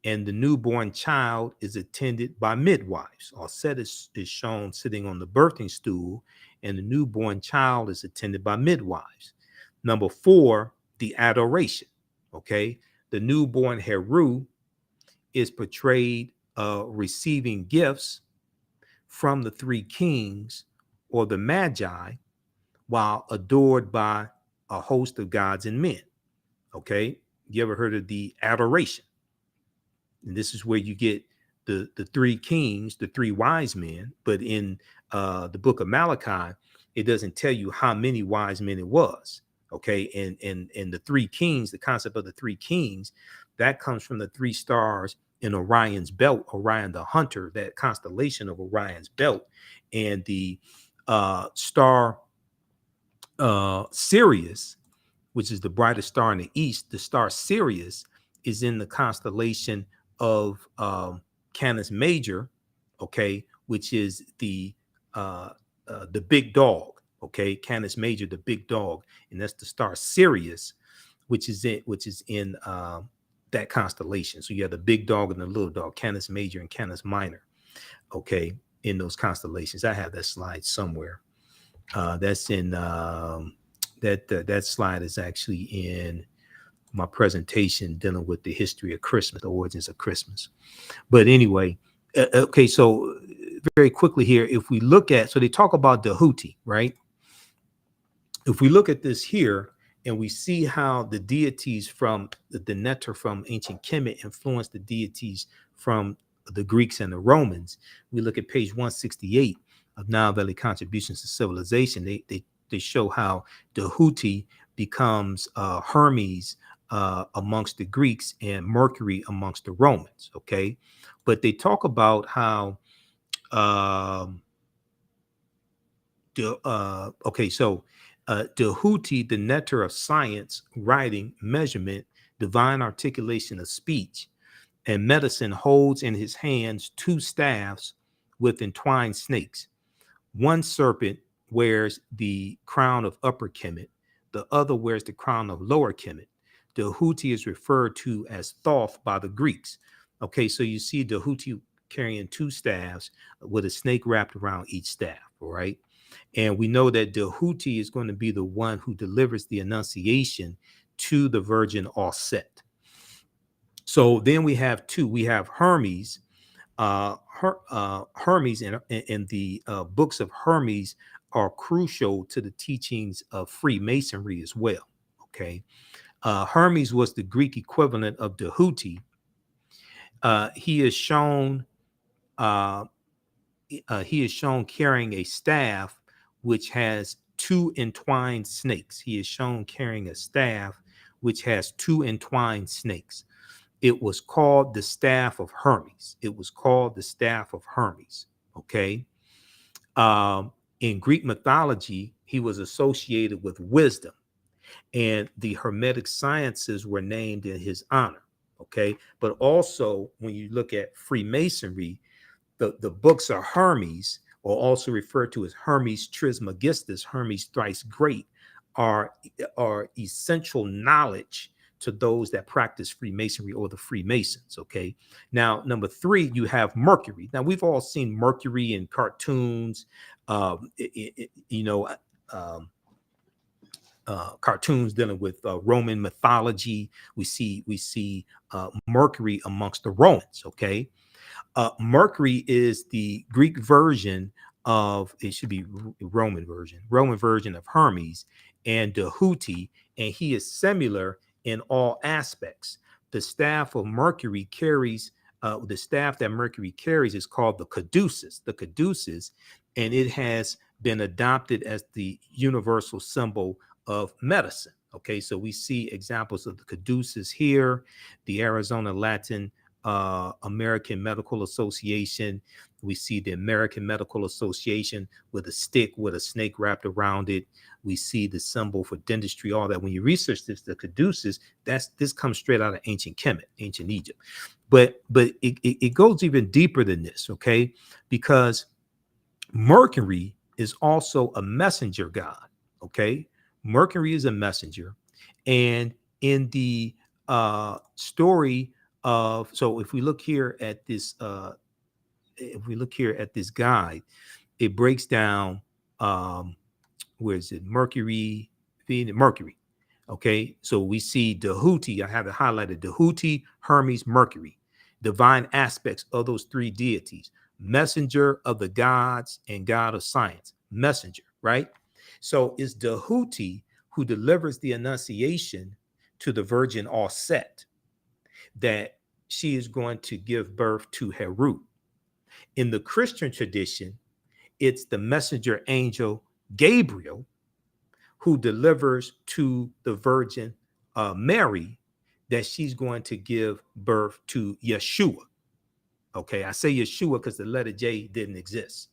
and the newborn child is attended by midwives. Osset is shown sitting on the birthing stool, and the newborn child is attended by midwives. Number 4, the adoration. Okay, the newborn Heru is portrayed receiving gifts from the 3 kings or the magi while adored by a host of gods and men. Okay, you ever heard of the adoration? And this is where you get the 3 kings, the 3 wise men. But in the book of Malachi, it doesn't tell you how many wise men it was. Okay, and the 3 kings, the concept of the 3 kings, that comes from the 3 stars in Orion's belt, Orion the hunter, that constellation of Orion's belt, and the star Sirius, which is the brightest star in the east. The star Sirius is in the constellation of Canis Major, okay, which is the big dog, okay, Canis Major, the big dog, and that's the star Sirius, which is in that constellation. So you have the big dog and the little dog, Canis Major and Canis Minor, okay, in those constellations. I have that slide somewhere. That's in that slide is actually in my presentation dealing with the history of Christmas, the origins of Christmas. But anyway, okay, so very quickly here, if we look at, so they talk about the Houthi, right? If we look at this here and we see how the deities from the Neter from ancient Kemet influenced the deities from the Greeks and the Romans, we look at page 168 of Nile Valley Contributions to Civilization. They show how the Houthi becomes Hermes amongst the Greeks and Mercury amongst the Romans. Okay, but they talk about how the Houthi, the Neter of science, writing, measurement, divine articulation of speech, and medicine, holds in his hands 2 staffs with entwined snakes. One serpent wears the crown of Upper Kemet, the other wears the crown of Lower Kemet. The Houthi is referred to as Thoth by the Greeks. Okay, so you see the Houthi carrying 2 staffs with a snake wrapped around each staff, all right? And we know that the Houthi is going to be the one who delivers the Annunciation to the Virgin Osset. So then we have 2. We have Hermes. Hermes and the books of Hermes are crucial to the teachings of Freemasonry as well. Okay, Hermes was the Greek equivalent of the Houthi. He is shown carrying a staff which has 2 entwined snakes. He is shown carrying a staff which has 2 entwined snakes. It was called the staff of Hermes. It was called the staff of Hermes. Okay. In Greek mythology, he was associated with wisdom, and the Hermetic sciences were named in his honor. Okay. But also, when you look at Freemasonry, the books of Hermes, or also referred to as Hermes Trismegistus, Hermes thrice great, are essential knowledge to those that practice Freemasonry or the Freemasons. Okay. Now, number 3, you have Mercury. Now, we've all seen Mercury in cartoons, cartoons dealing with Roman mythology. We see Mercury amongst the Romans. Okay. Mercury is the Greek version of, it should be Roman version of Hermes and the Houthi, and he is similar in all aspects. The staff of Mercury carries, the staff that Mercury carries is called the caduceus, and it has been adopted as the universal symbol of medicine. Okay, so we see examples of the caduceus here, the Arizona Latin American Medical Association. We see the American Medical Association with a stick with a snake wrapped around it. We see the symbol for dentistry, all that. When you research this, the caduceus, this comes straight out of ancient Kemet, ancient Egypt. But it goes even deeper than this, okay? Because Mercury is also a messenger god, okay? Mercury is a messenger. And in the story of, so if we look here at this, if we look here at this guide, it breaks down, where is it? Mercury, Venus, Mercury. Okay, so we see Dehuti, I have it highlighted, Dehuti, Hermes, Mercury, divine aspects of those three deities, messenger of the gods and god of science, messenger, right? So it's Dehuti who delivers the annunciation to the virgin all set that she is going to give birth to Heru. In the Christian tradition, it's the messenger angel Gabriel who delivers to the Virgin Mary that she's going to give birth to Yeshua. Okay, I say Yeshua because the letter J didn't exist.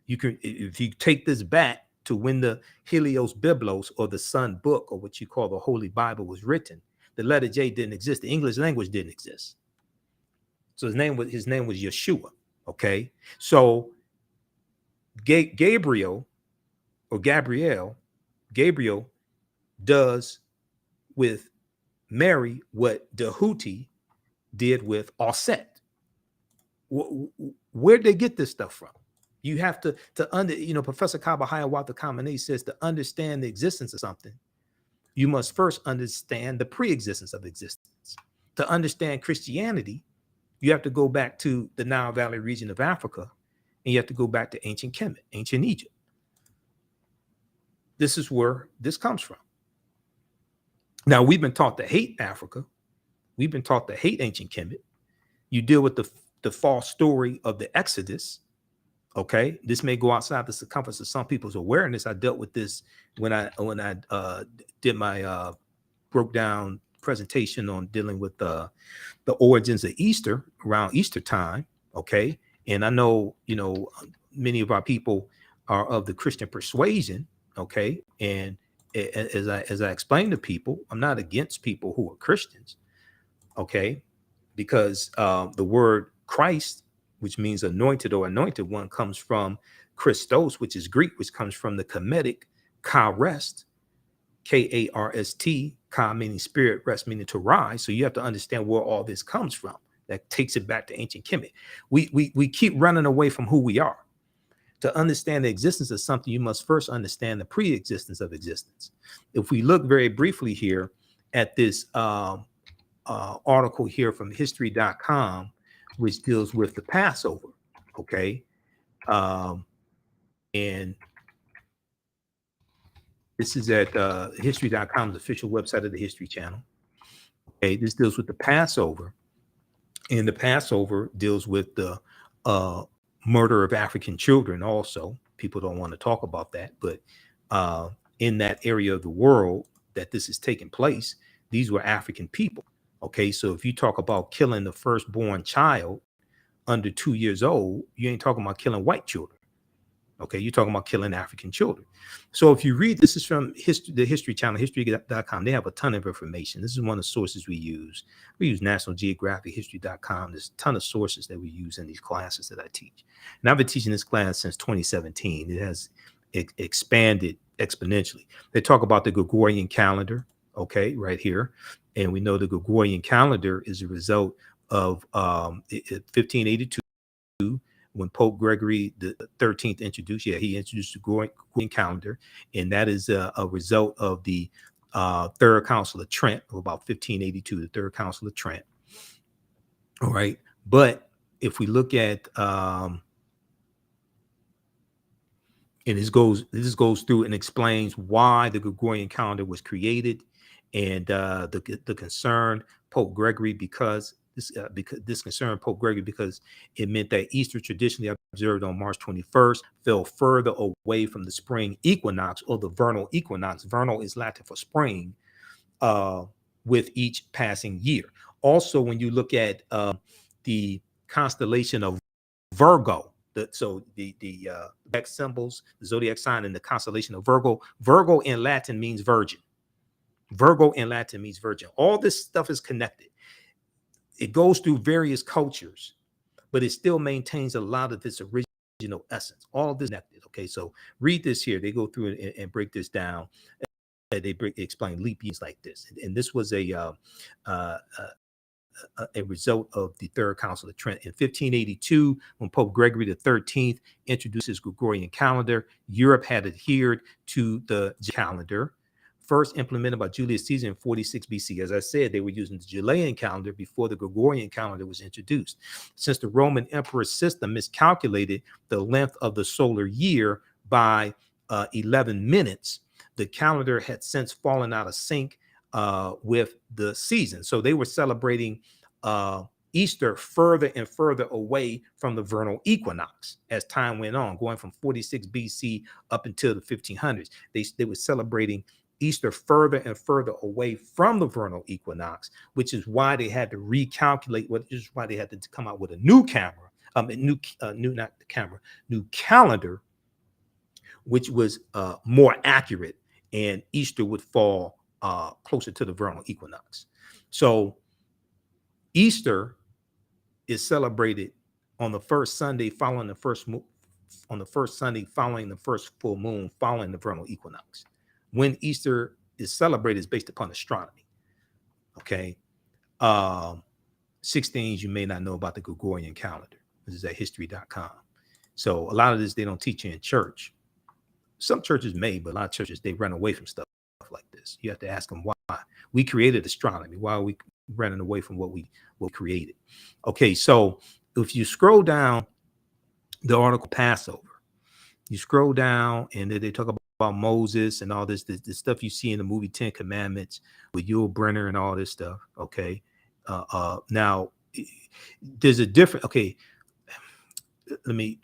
You can, if you take this back to when the Helios Biblos, or the Sun Book, or what you call the Holy Bible, was written, the letter J didn't exist. The English language didn't exist. So his name was Yeshua. Okay, so Gabriel does with Mary what Dehuti did with Osset. Where'd they get this stuff from? You have to Professor Kabahaya Kamene says to understand the existence of something, you must first understand the pre-existence of existence. To understand Christianity, you have to go back to the Nile Valley region of Africa, and you have to go back to ancient Kemet, ancient Egypt. This is where this comes from. Now, we've been taught to hate Africa. We've been taught to hate ancient Kemet. You deal with the false story of the Exodus. Okay, this may go outside the circumference of some people's awareness. I dealt with this when I did my broke down presentation on dealing with the origins of Easter around Easter time. Okay, and I know many of our people are of the Christian persuasion. Okay, and as I explain to people, I'm not against people who are Christians. Okay, because the word Christ, which means anointed or anointed one, comes from Christos, which is Greek, which comes from the Kemetic karest, K-A-R-S-T, ka meaning spirit, rest meaning to rise. So you have to understand where all this comes from. That takes it back to ancient Kemet. We keep running away from who we are. To understand the existence of something, you must first understand the pre-existence of existence. If we look very briefly here at this article here from history.com, which deals with the Passover, okay? And this is at history.com's official website of the History Channel. Okay, this deals with the Passover, and the Passover deals with the murder of African children also. People don't want to talk about that, but in that area of the world that this is taking place, these were African people. Okay, so if you talk about killing the firstborn child under 2 years old, you ain't talking about killing white children. Okay, you're talking about killing African children. So if you read, this is from the History Channel, history.com. They have a ton of information. This is one of the sources we use. We use National Geographic, history.com. There's a ton of sources that we use in these classes that I teach. And I've been teaching this class since 2017. It has expanded exponentially. They talk about the Gregorian calendar, okay, right here. And we know the Gregorian calendar is a result of 1582, when Pope Gregory the 13th introduced, he introduced the Gregorian calendar, and that is a result of the Third Council of Trent of about 1582, the Third Council of Trent. All right, but if we look at and this goes through and explains why the Gregorian calendar was created, and the concern Pope Gregory, because this concerned Pope Gregory because it meant that Easter, traditionally observed on March 21st, fell further away from the spring equinox or the vernal equinox. Vernal is Latin for spring, uh, with each passing year. Also, when you look at the constellation of Virgo, the zodiac symbols, the zodiac sign, and the constellation of Virgo. Virgo in Latin means virgin. Virgo in Latin means virgin. All this stuff is connected. It goes through various cultures, but it still maintains a lot of its original essence. All this connected. Okay, so read this here. They go through and break this down. They explain leap years like this, and this was a result of the Third Council of Trent. In 1582, when Pope Gregory XIII introduced his Gregorian calendar, Europe had adhered to the calendar, first implemented by Julius Caesar in 46 BC. As I said, they were using the Julian calendar before the Gregorian calendar was introduced. Since the Roman emperor's system miscalculated the length of the solar year by 11 minutes, the calendar had since fallen out of sync with the season. So they were celebrating Easter further and further away from the vernal equinox as time went on, going from 46 BC up until the 1500s. They were celebrating Easter further and further away from the vernal equinox, which is why they had to recalculate, which is why they had to come out with a new new calendar, which was more accurate, and Easter would fall closer to the vernal equinox. So Easter is celebrated on the first Sunday following the first full moon following the vernal equinox. When Easter is celebrated is based upon astronomy. Okay. 6 things you may not know about the Gregorian calendar. This is at history.com. So a lot of this they don't teach you in church. Some churches may, but a lot of churches, they run away from stuff like this. You have to ask them why. We created astronomy. Why are we running away from what we created? Okay, so if you scroll down the article Passover, you scroll down and they talk about Moses and all this stuff you see in the movie 10 Commandments with Yul Brynner and all this stuff. Okay. Now there's a different, okay. Let me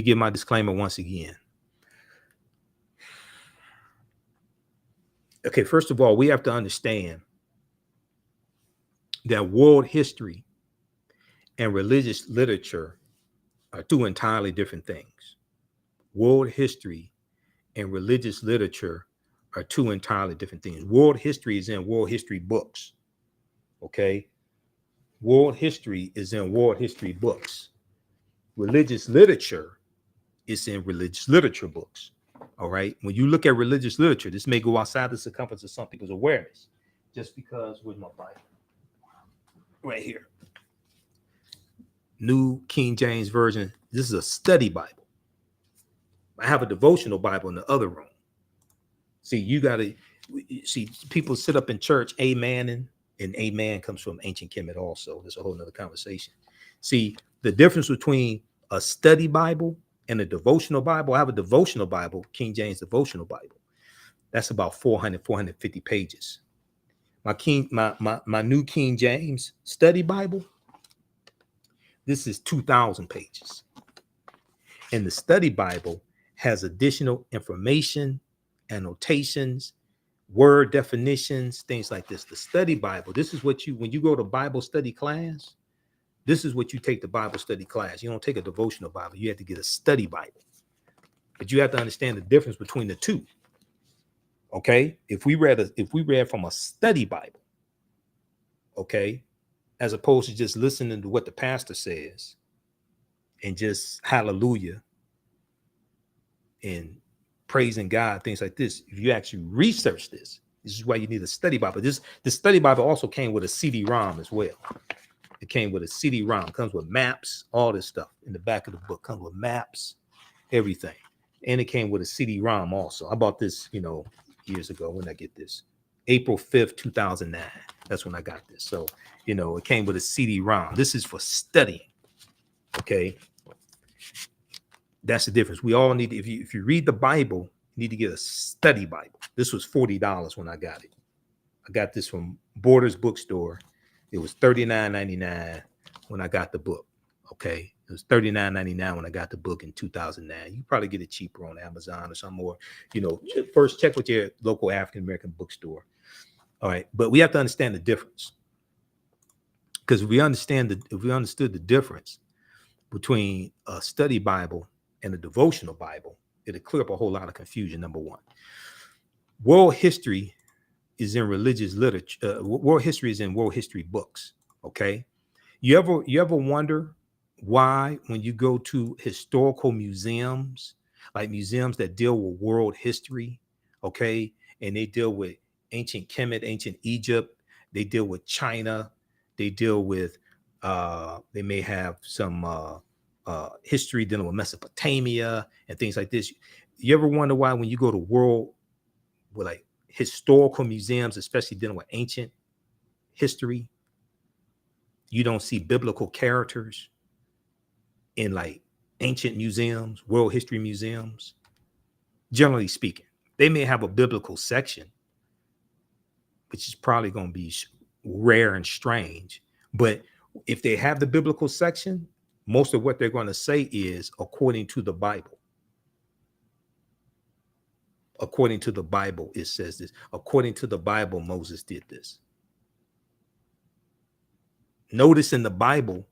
give my disclaimer once again. Okay, first of all, we have to understand that world history and religious literature are two entirely different things. World history and religious literature are two entirely different things. World history is in world history books. Okay? World history is in world history books. Religious literature is in religious literature books. All right. When you look at religious literature, this may go outside the circumference of some people's awareness. Just because, where's my Bible? Right here. New King James Version. This is a study Bible. I have a devotional Bible in the other room. See, you got to see people sit up in church, amen, and amen comes from ancient Kemet also. There's a whole nother conversation. See, the difference between a study Bible and a devotional Bible. I have a devotional Bible, King James devotional Bible. That's about 450 pages. My new King James study Bible, this is 2,000 pages. And the study Bible has additional information, annotations, word definitions, things like this. The study Bible, this is what when you go to Bible study class, this is what you take the Bible study class. You don't take a devotional Bible. You have to get a study Bible. But you have to understand the difference between the two. Okay? If we read from a study Bible, okay, as opposed to just listening to what the pastor says and just hallelujah and praising God, things like this. If you actually research this is why you need a study Bible. The study Bible also came with a CD-ROM as well. It came with a CD-ROM, comes with maps, all this stuff in the back of the book, comes with maps, everything. And it came with a CD-ROM also. I bought this, years ago. When did I get this? April 5th, 2009. That's when I got this. So, it came with a CD-ROM. This is for studying. Okay. That's the difference. We all need to, if you read the Bible, you need to get a study Bible. This was $40 when I got it. I got this from Borders Bookstore. It was $39.99 when I got the book. Okay. It was $39.99 when I got the book in 2009. You probably get it cheaper on Amazon or something more. First check with your local African-American bookstore. All right, but we have to understand the difference, because if we understood the difference between a study Bible and a devotional Bible, it'll clear up a whole lot of confusion. Number one, world history is in religious literature. World history is in world history books. Okay, you ever wonder why, when you go to historical museums, like museums that deal with world history, okay, and they deal with ancient Kemet, ancient Egypt, they deal with China, they deal with they may have some history dealing with Mesopotamia and things like this. You ever wonder why, when you go to world with like historical museums, especially dealing with ancient history, you don't see biblical characters in like ancient museums, world history museums? Generally speaking, they may have a biblical section, which is probably going to be rare and strange. But if they have the biblical section, most of what they're going to say is according to the Bible. According to the Bible, it says this. According to the Bible, Moses did this. Notice in the Bible,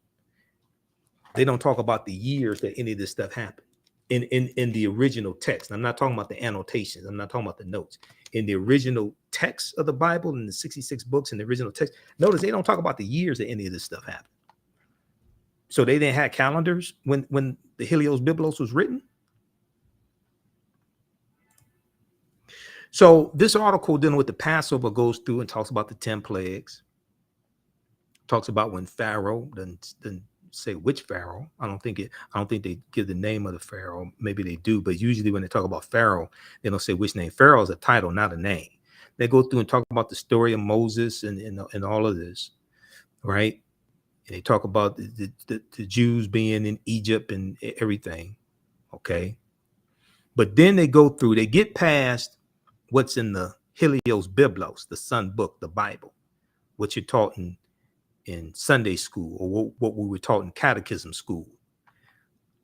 they don't talk about the years that any of this stuff happened. In the original text. I'm not talking about the annotations. I'm not talking about the notes. In the original text of the Bible, in the 66 books in the original text, notice they don't talk about the years that any of this stuff happened. So they didn't have calendars when the Helios Biblos was written. So this article dealing with the Passover goes through and talks about the 10 plagues. Talks about when Pharaoh, then say which Pharaoh. I don't think they give the name of the Pharaoh. Maybe they do, but usually when they talk about Pharaoh, they don't say which name. Pharaoh is a title, not a name. They go through and talk about the story of Moses and all of this, right? And they talk about the Jews being in Egypt and everything, okay? But then they get past what's in the Helios Biblos, the Sun Book, the Bible, what you're taught in Sunday school, or what we were taught in catechism school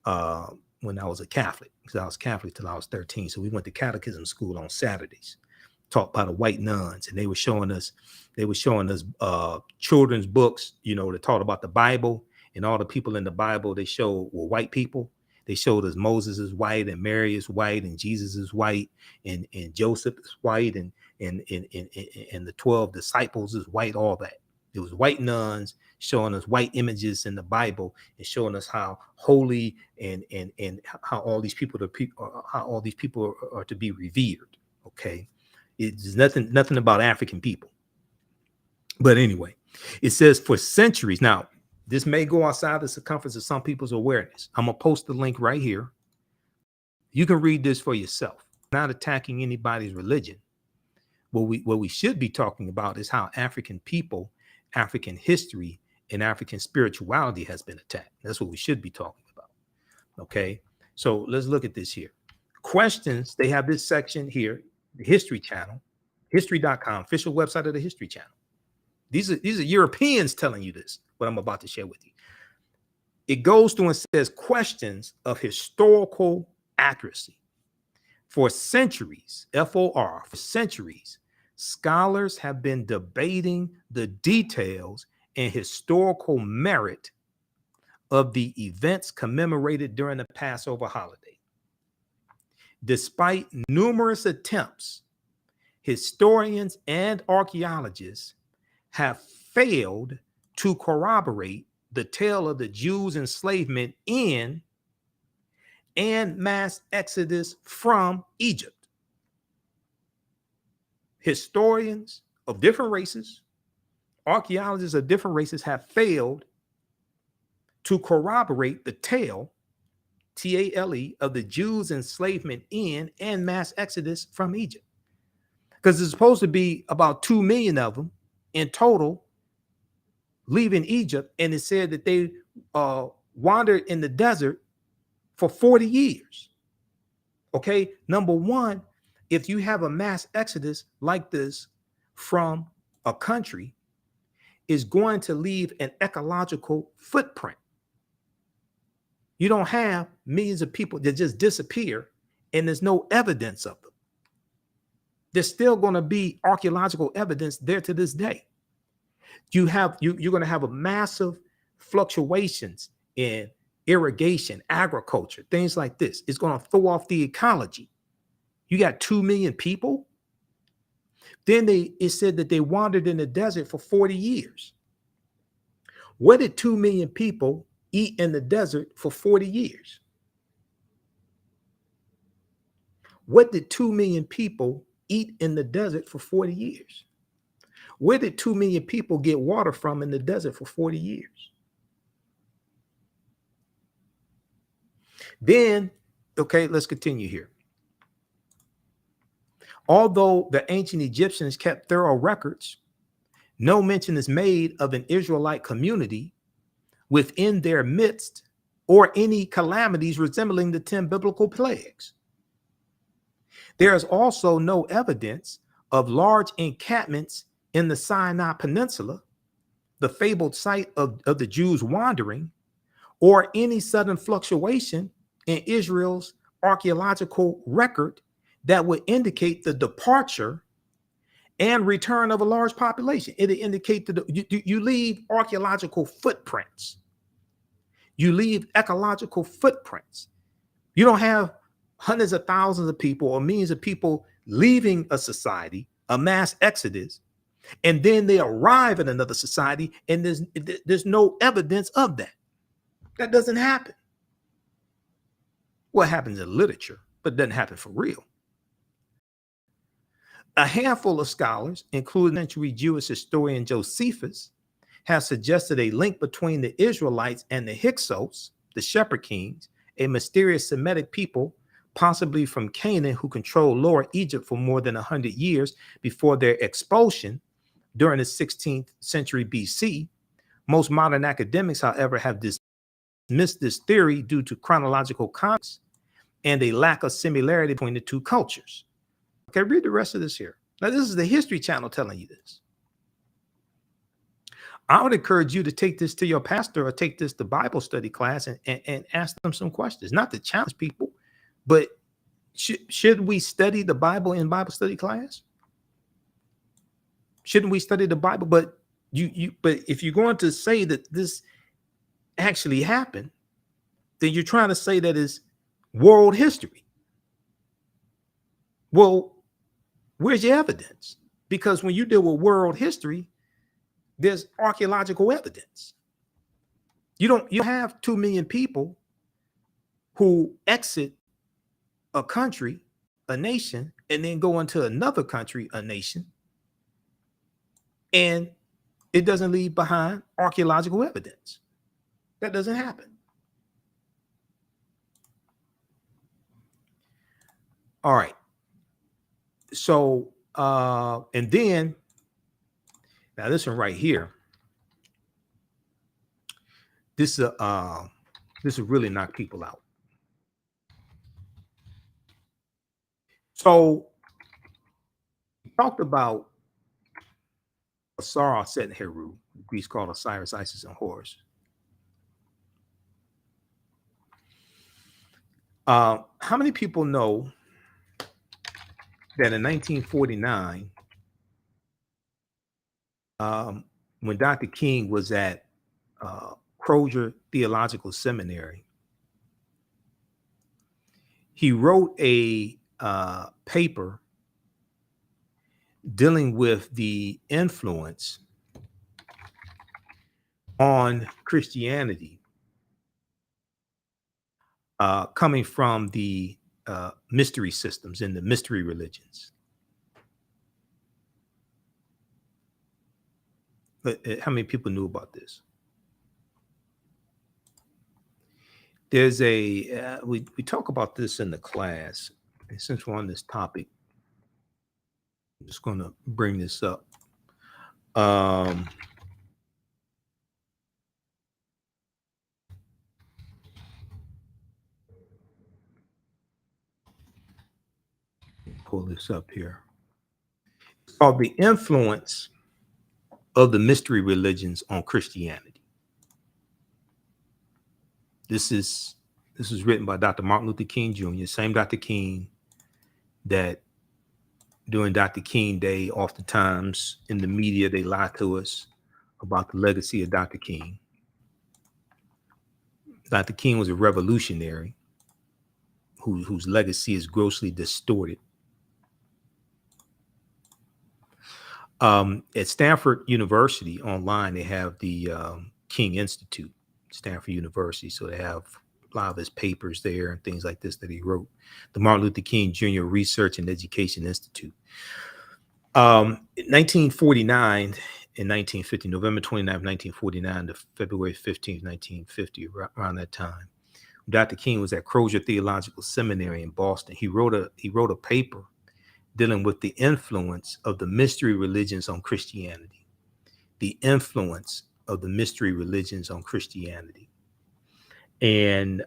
when I was a Catholic, because I was Catholic till I was 13. So we went to catechism school on Saturdays, taught by the white nuns, and they were showing us children's books, that taught about the Bible, and all the people in the Bible they showed were white people. They showed us Moses is white, and Mary is white, and Jesus is white, and Joseph is white, and the 12 disciples is white, all that. It was white nuns showing us white images in the Bible and showing us how holy and how all these people are to be revered. Okay, it's nothing about African people. But anyway, it says for centuries. Now, this may go outside the circumference of some people's awareness. I'm gonna post the link right here. You can read this for yourself. I'm not attacking anybody's religion. What we should be talking about is how African people, African history, and African spirituality has been attacked. That's what we should be talking about. Okay, so let's look at this here. Questions. They have this section here, the History Channel, history.com, official website of the History Channel. These are Europeans telling you this, what I'm about to share with you. It goes through and says questions of historical accuracy. For centuries, FOR, for centuries, scholars have been debating the details and historical merit of the events commemorated during the Passover holiday. Despite numerous attempts, historians and archaeologists have failed to corroborate the tale of the Jews' enslavement in and mass exodus from Egypt. Historians of different races, archaeologists of different races have failed to corroborate the tale, T-A-L-E, of the Jews' enslavement in and mass exodus from Egypt. Because there's supposed to be about 2 million of them in total leaving Egypt, and it said that they wandered in the desert for 40 years. Okay, number one, if you have a mass exodus like this from a country, is going to leave an ecological footprint. You don't have millions of people that just disappear and there's no evidence of them. There's still going to be archaeological evidence there to this day. You're going to have a massive fluctuations in irrigation, agriculture, things like this. It's going to throw off the ecology. You got 2 million people. Then it said that they wandered in the desert for 40 years. What did 2 million people eat in the desert for 40 years? What did 2 million people eat in the desert for 40 years? Where did 2 million people get water from in the desert for 40 years? Then, okay, let's continue here. Although the ancient Egyptians kept thorough records, no mention is made of an Israelite community within their midst or any calamities resembling the 10 biblical plagues. There is also no evidence of large encampments in the Sinai Peninsula, the fabled site of the Jews wandering, or any sudden fluctuation in Israel's archaeological record that would indicate the departure and return of a large population. It indicate that you leave archaeological footprints. You leave ecological footprints. You don't have hundreds of thousands of people or millions of people leaving a society, a mass exodus, and then they arrive in another society, and there's no evidence of that. That doesn't happen. What happens in literature, but it doesn't happen for real. A handful of scholars, including century Jewish historian Josephus, have suggested a link between the Israelites and the Hyksos, the shepherd kings, a mysterious Semitic people, possibly from Canaan, who controlled Lower Egypt for more than 100 years before their expulsion during the 16th century BC. Most modern academics, however, have dismissed this theory due to chronological context and a lack of similarity between the two cultures. Okay, read the rest of this here. Now, this is the History Channel telling you this. I would encourage you to take this to your pastor or take this to Bible study class and ask them some questions, not to challenge people, but should we study the Bible in Bible study class? Shouldn't we study the Bible? But but if you're going to say that this actually happened, then you're trying to say that it's world history. Well, where's your evidence? Because when you deal with world history, there's archaeological evidence. You don't have 2 million people who exit a country, a nation, and then go into another country, a nation, and it doesn't leave behind archaeological evidence. That doesn't happen. All right. So, and then, now this one right here, this will really knock people out. So, we talked about Asar, Set, and Heru, Greece called Osiris, Isis, and Horus. How many people know that in 1949, when Dr. King was at Crozier Theological Seminary, he wrote a paper dealing with the influence on Christianity coming from the mystery systems and the mystery religions. But how many people knew about this? There's a we talk about this in the class, and since we're on this topic, I'm just going to bring this up. Pull this up here. It's called The Influence of the Mystery Religions on Christianity. This is written by Dr. Martin Luther King Jr., same Dr. King that During Dr. King Day, oftentimes in the media, they lie to us about the legacy of Dr. King. Dr. King was a revolutionary whose legacy is grossly distorted. At Stanford University online, they have the King Institute, Stanford University. So they have a lot of his papers there and things like this that he wrote. The Martin Luther King Jr. Research and Education Institute. 1949 and 1950, November 29th, 1949 to February 15th, 1950, around that time. Dr. King was at Crozier Theological Seminary in Boston. He wrote a paper dealing with the influence of the mystery religions on Christianity. The influence of the mystery religions on Christianity. And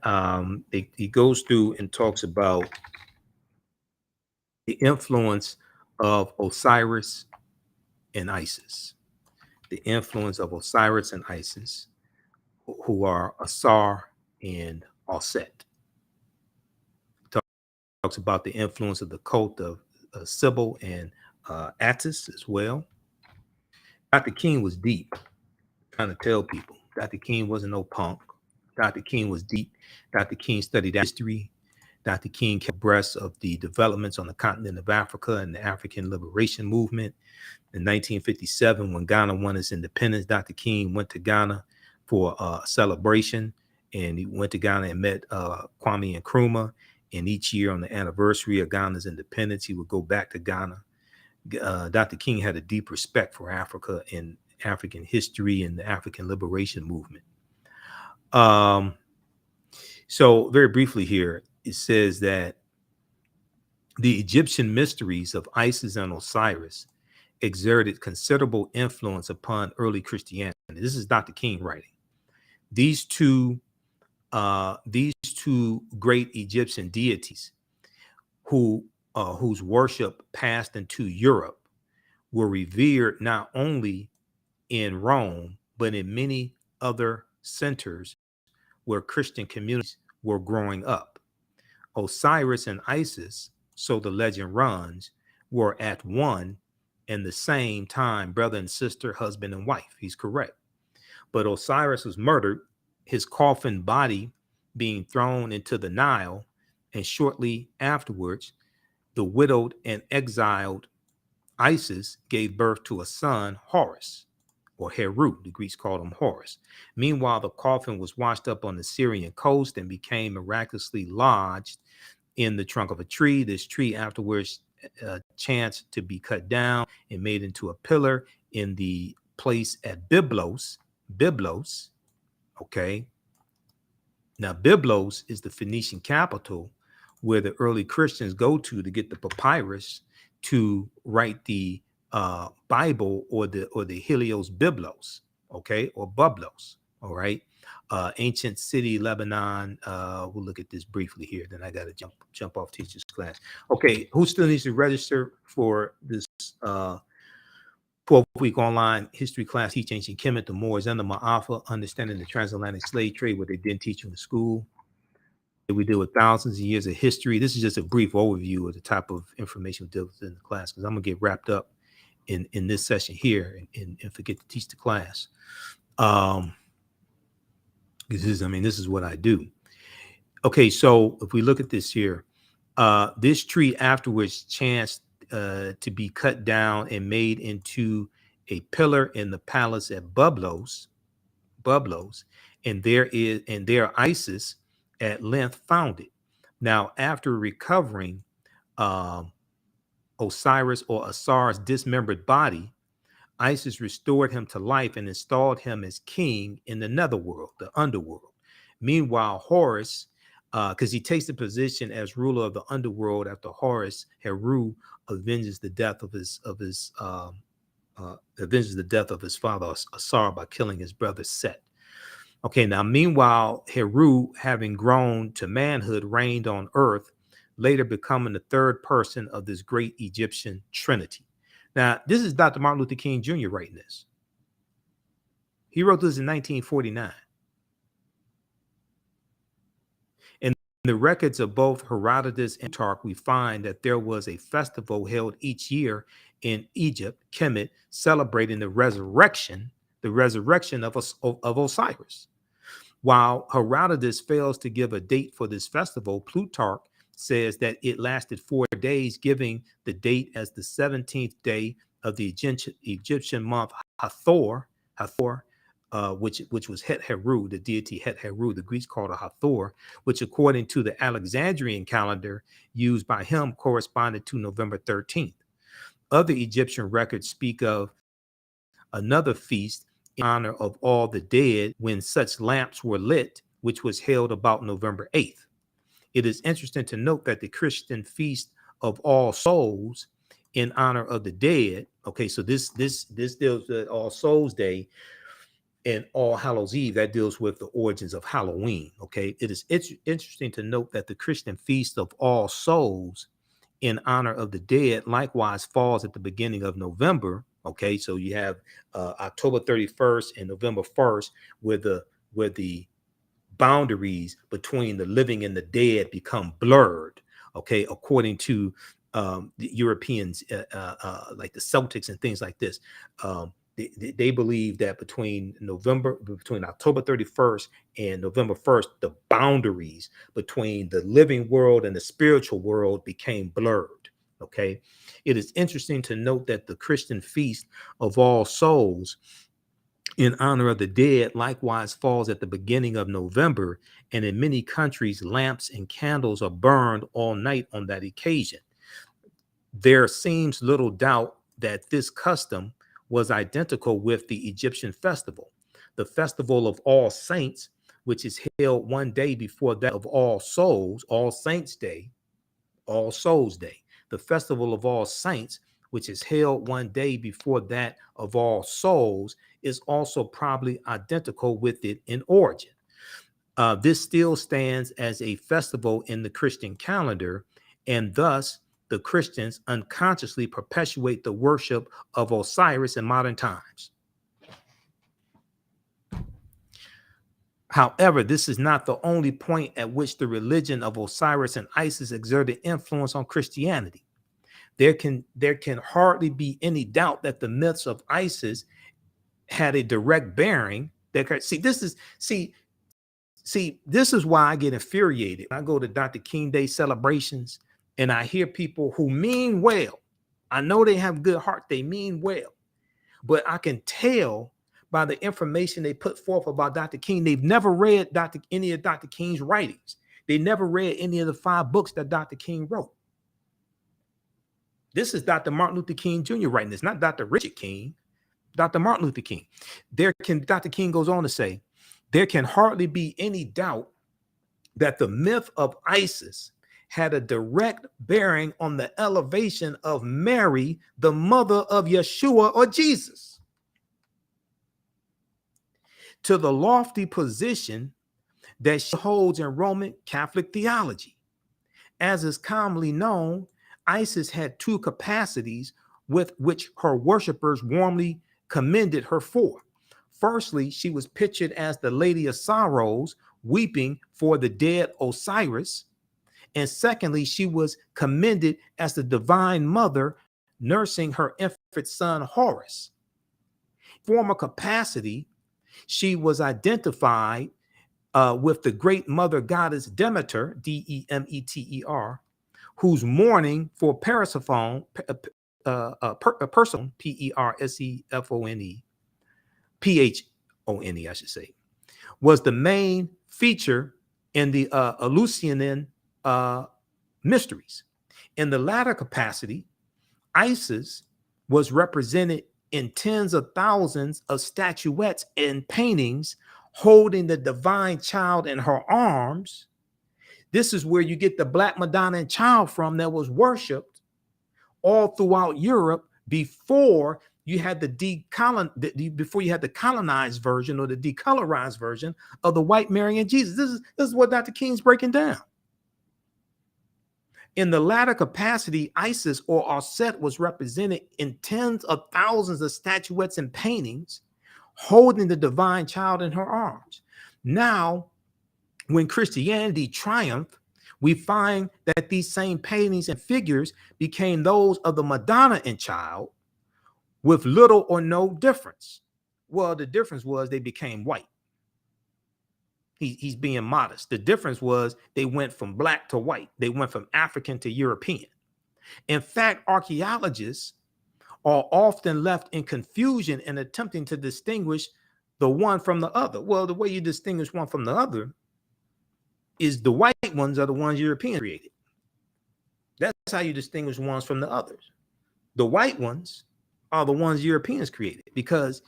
he goes through and talks about the influence of Osiris and Isis. The influence of Osiris and Isis, who are Asar and Auset. Talks about the influence of the cult of Sybil and Attis as well. Dr. King was deep, trying to tell people. Dr. King wasn't no punk. Dr. King was deep. Dr. King studied history. Dr. King kept abreast of the developments on the continent of Africa and the African liberation movement. In 1957, when Ghana won its independence, Dr. King went to Ghana for a celebration, and he went to Ghana and met Kwame Nkrumah. And each year on the anniversary of Ghana's independence, he would go back to Ghana. Dr. King had a deep respect for Africa and African history and the African liberation movement. So very briefly here, it says that the Egyptian mysteries of Isis and Osiris exerted considerable influence upon early Christianity. This is Dr. King writing. These two great Egyptian deities whose worship passed into Europe were revered not only in Rome, but in many other centers where Christian communities were growing up. Osiris and Isis, so the legend runs, were at one and the same time brother and sister, husband and wife. He's correct. But Osiris was murdered, his coffin body being thrown into the Nile, and shortly afterwards, the widowed and exiled Isis gave birth to a son, Horus, or Heru. The Greeks called him Horus. Meanwhile, the coffin was washed up on the Syrian coast and became miraculously lodged in the trunk of a tree. This tree afterwards chanced to be cut down and made into a pillar in the place at Byblos. Okay. Now, Byblos is the Phoenician capital where the early Christians go to get the papyrus to write the Bible or the Helios Byblos, okay, or Bublos, all right. Ancient city, Lebanon. We'll look at this briefly here. Then I got to jump off teacher's class. Okay, who still needs to register for this 12-week online history class? Teach ancient Kemet, the Moors, and the Maafa, understanding the transatlantic slave trade, what they didn't teach you in school. We deal with thousands of years of history. This is just a brief overview of the type of information we deal with in the class, because I'm gonna get wrapped up in this session here and forget to teach the class. This is what I do. Okay, so if we look at this here, this tree afterwards chanced to be cut down and made into a pillar in the palace at Bublos, and there Isis at length found it. Now, after recovering Osiris or Asar's dismembered body, Isis restored him to life and installed him as king in the netherworld, the underworld. Meanwhile, Horus, because he takes the position as ruler of the underworld after Horus, Heru, avenges the death of his father Asar by killing his brother Set. Okay, now meanwhile, Heru, having grown to manhood, reigned on earth, later becoming the third person of this great Egyptian trinity. Now, this is Dr. Martin Luther King Jr. writing this. He wrote this in 1949. And the records of both Herodotus and Plutarch, we find that there was a festival held each year in Egypt, Kemet, celebrating the resurrection of Osiris. While Herodotus fails to give a date for this festival, Plutarch says that it lasted 4 days, giving the date as the 17th day of the Egyptian month Hathor, which was Het Heru, the deity Het Heru. The Greeks called it Hathor, which according to the Alexandrian calendar used by him corresponded to November 13th. Other Egyptian records speak of another feast in honor of all the dead when such lamps were lit, which was held about November 8th. It is interesting to note that the Christian feast of All Souls in honor of the dead. Okay, so this deals with All Souls Day and All Hallows Eve. That deals with the origins of Halloween. Okay, it is interesting to note that the Christian feast of All Souls in honor of the dead likewise falls at the beginning of November. Okay, so you have October 31st and November 1st, where the boundaries between the living and the dead become blurred. Okay, according to the Europeans, like the Celtics and things like this. They believe that between October 31st and November 1st, the boundaries between the living world and the spiritual world became blurred. Okay. It is interesting to note that the Christian feast of All Souls in honor of the dead likewise falls at the beginning of November. And in many countries, lamps and candles are burned all night on that occasion. There seems little doubt that this custom was identical with the Egyptian festival. The festival of All Saints, which is held one day before that of All Souls, All Saints Day, All Souls Day. The festival of All Saints, which is held one day before that of All Souls, is also probably identical with it in origin. This still stands as a festival in the Christian calendar, and thus the Christians unconsciously perpetuate the worship of Osiris in modern times. However, this is not the only point at which the religion of Osiris and Isis exerted influence on Christianity. There can hardly be any doubt that the myths of Isis had a direct bearing. This is why I get infuriated. I go to Dr. King Day celebrations and I hear people who mean well. I know they have good heart, they mean well, but I can tell by the information they put forth about Dr. King, they've never read any of Dr. King's writings. They never read any of the 5 books that Dr. King wrote. This is Dr. Martin Luther King Jr. writing this, not Dr. Richard King, Dr. Martin Luther King. Dr. King goes on to say, there can hardly be any doubt that the myth of Isis had a direct bearing on the elevation of Mary, the mother of Yeshua or Jesus, to the lofty position that she holds in Roman Catholic theology. As is commonly known, Isis had 2 capacities with which her worshipers warmly commended her for. Firstly, she was pictured as the Lady of Sorrows, weeping for the dead Osiris. And secondly, she was commended as the divine mother nursing her infant son Horus. Former capacity, she was identified with the great mother goddess Demeter, Demeter, whose mourning for Persephone, Persephone, Phone, I should say, was the main feature in the Eleusinian mysteries. In the latter capacity, Isis was represented in tens of thousands of statuettes and paintings holding the divine child in her arms. This is where you get the Black Madonna and child from that was worshipped all throughout Europe before you had the colonized version or the decolorized version of the white Mary and Jesus. This is what Dr. King's breaking down. In the latter capacity, Isis or Aset was represented in tens of thousands of statuettes and paintings holding the divine child in her arms. Now, when Christianity triumphed, we find that these same paintings and figures became those of the Madonna and Child with little or no difference. Well, the difference was they became white. He's being modest. The difference was they went from black to white. They went from African to European. In fact, archaeologists are often left in confusion in attempting to distinguish the one from the other. Well, the way you distinguish one from the other is the white ones are the ones Europeans created. That's how you distinguish ones from the others. The white ones are the ones Europeans created, because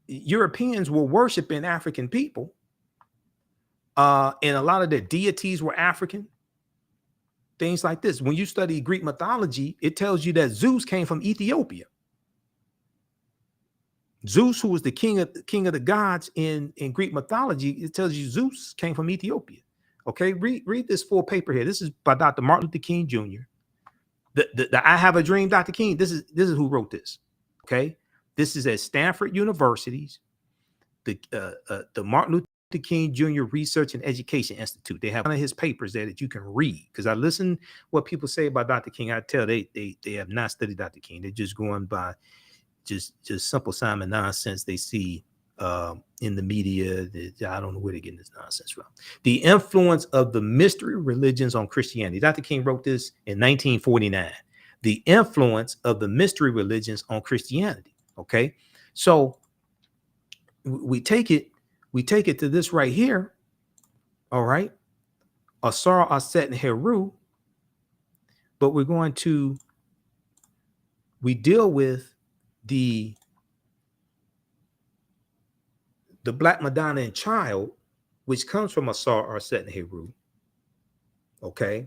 Europeans were worshiping African people, and a lot of their deities were African. Things like this. When you study Greek mythology, it tells you that Zeus came from Ethiopia. Zeus, who was the king of the gods in Greek mythology, it tells you Zeus came from Ethiopia. Okay, read this full paper here. This is by Dr. Martin Luther King Jr. The I Have a Dream, Dr. King. This is who wrote this. Okay, this is at Stanford University's the Martin Luther King Jr. Research and Education Institute. They have one of his papers there that you can read, because I listen what people say about Dr. King. I tell they have not studied Dr. King. They're just going by just simple Simon nonsense they see in the media. I don't know where they're getting this nonsense from. The influence of the mystery religions on Christianity. Dr. King wrote this in 1949. The influence of the mystery religions on Christianity. Okay, so we take it to this right here. All right, Asar, Aset, and Heru. But we deal with the Black Madonna and Child, which comes from Asar, Aset, and Heru. Okay,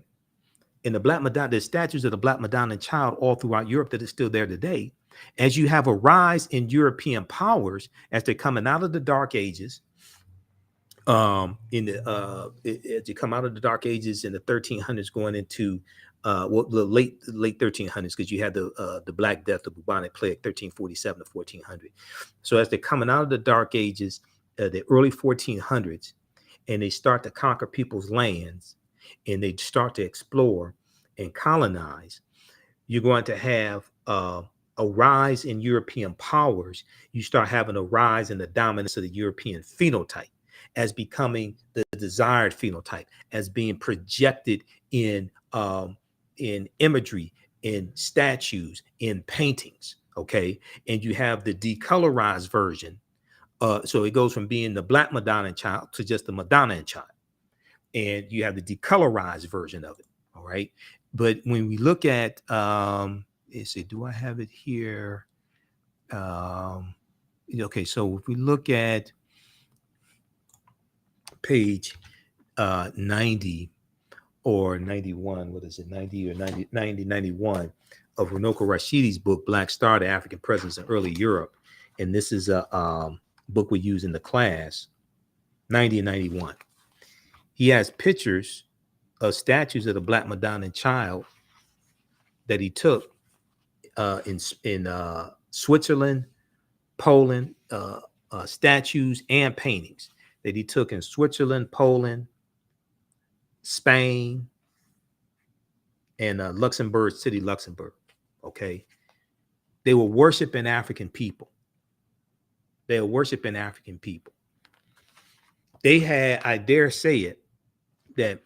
in the Black Madonna, there's statues of the Black Madonna and Child all throughout Europe that is still there today. As you have a rise in European powers as they're coming out of the Dark Ages, as you come out of the Dark Ages in the 1300s, going into the late 1300s, because you had the Black Death, the bubonic plague, 1347 to 1400. So as they're coming out of the Dark Ages, the early 1400s, and they start to conquer people's lands, and they start to explore and colonize, you're going to have a rise in European powers. You start having a rise in the dominance of the European phenotype as becoming the desired phenotype, as being projected in imagery, in statues, in paintings. Okay, and you have the decolorized version. So it goes from being the Black Madonna and Child to just the Madonna and Child, and you have the decolorized version of it. All right, but when we look at let's see, do I have it here? Okay, so if we look at page 90 or 91, what is it, 90 or 91 of Runoko Rashidi's book, Black Star, the African Presence in Early Europe. And this is a book we use in the class, 90 and 91. He has pictures of statues of the Black Madonna and Child that he took in Switzerland, Poland, statues and paintings that he took in Switzerland, Poland, Spain, and Luxembourg City, Luxembourg. Okay, they were worshiping African people. They were worshiping African people. They had, I dare say it, that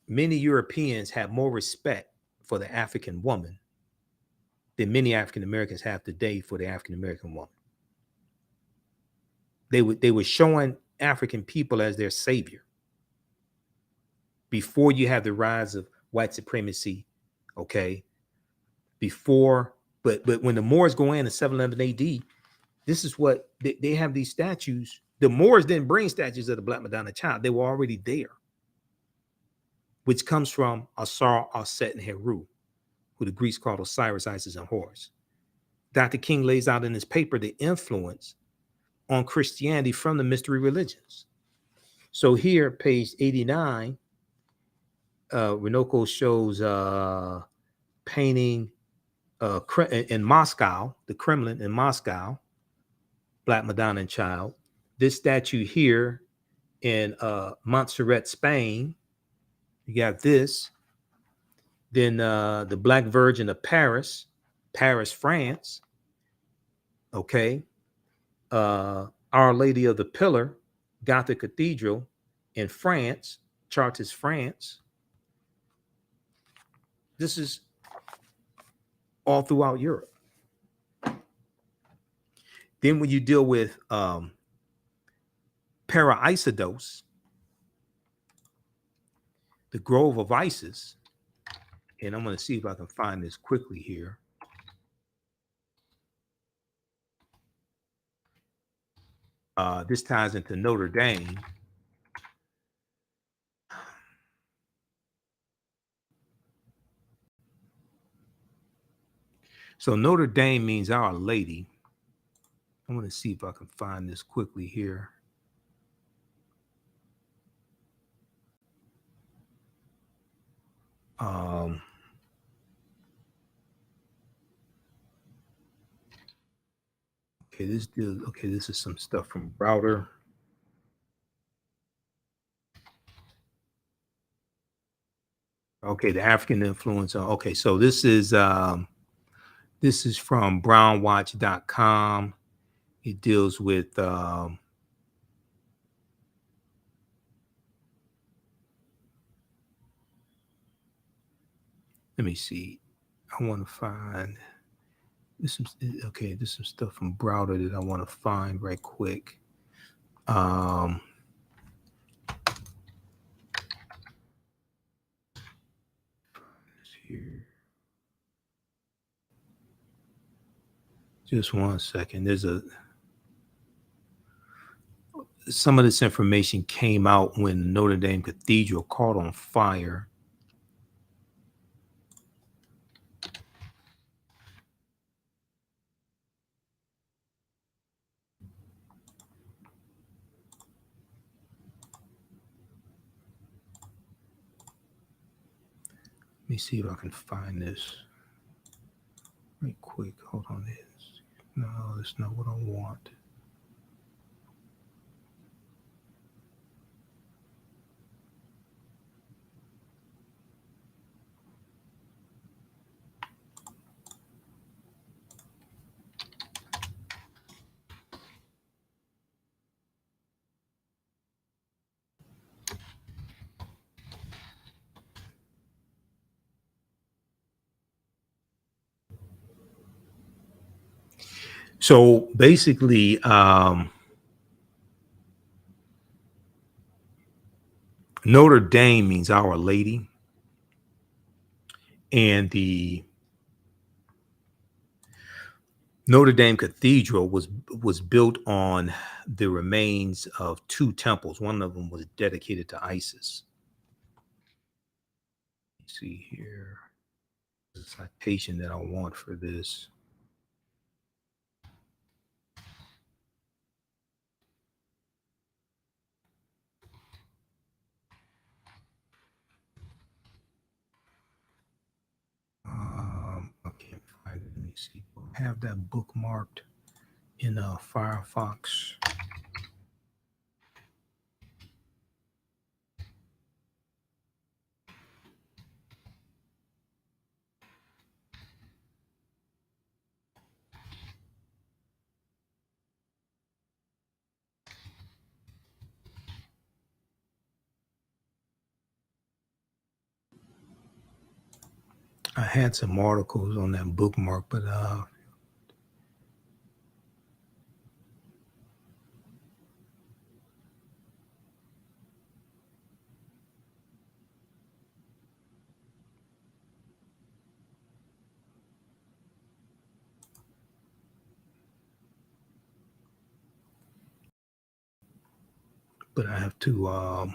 many Europeans had more respect for the African woman than many African Americans have today for the African American woman. They were showing African people as their savior before you have the rise of white supremacy. Okay, before, but when the Moors go in 711 AD, this is what they have, these statues. The Moors didn't bring statues of the Black Madonna Child; they were already there, which comes from Asar, Aset, and Heru, who the Greeks called Osiris, Isis, and Horus. Dr. King lays out in his paper the influence on Christianity from the mystery religions. So here, page 89, Runoko shows painting in Moscow, the Kremlin in Moscow, Black Madonna and Child. This statue here in Montserrat, Spain, You got this. Then the Black Virgin of Paris, Paris, France. Okay. Our Lady of the Pillar, Gothic Cathedral in France, Chartres, France. This is all throughout Europe. Then when you deal with Para-Isidus, the Grove of Isis, and I'm going to see if I can find this quickly here. This ties into Notre Dame. So Notre Dame means Our Lady. I'm going to see if I can find this quickly here. Okay, this is some stuff from Browder. Okay, the African influence. Okay, so this is from brownwatch.com. It deals with let me see. I want to find this. Okay, this is some stuff from Browder that I want to find right quick. Here. Just one second. Some of this information came out when Notre Dame Cathedral caught on fire. Let me see if I can find this right quick. Hold on. No, that's not what I want. So basically, Notre Dame means Our Lady, and the Notre Dame Cathedral was built on the remains of two temples. One of them was dedicated to Isis. Let's see here, the citation that I want for this. I can't find it. Let me see. I have that bookmarked in Firefox. I had some articles on that bookmark, but I have to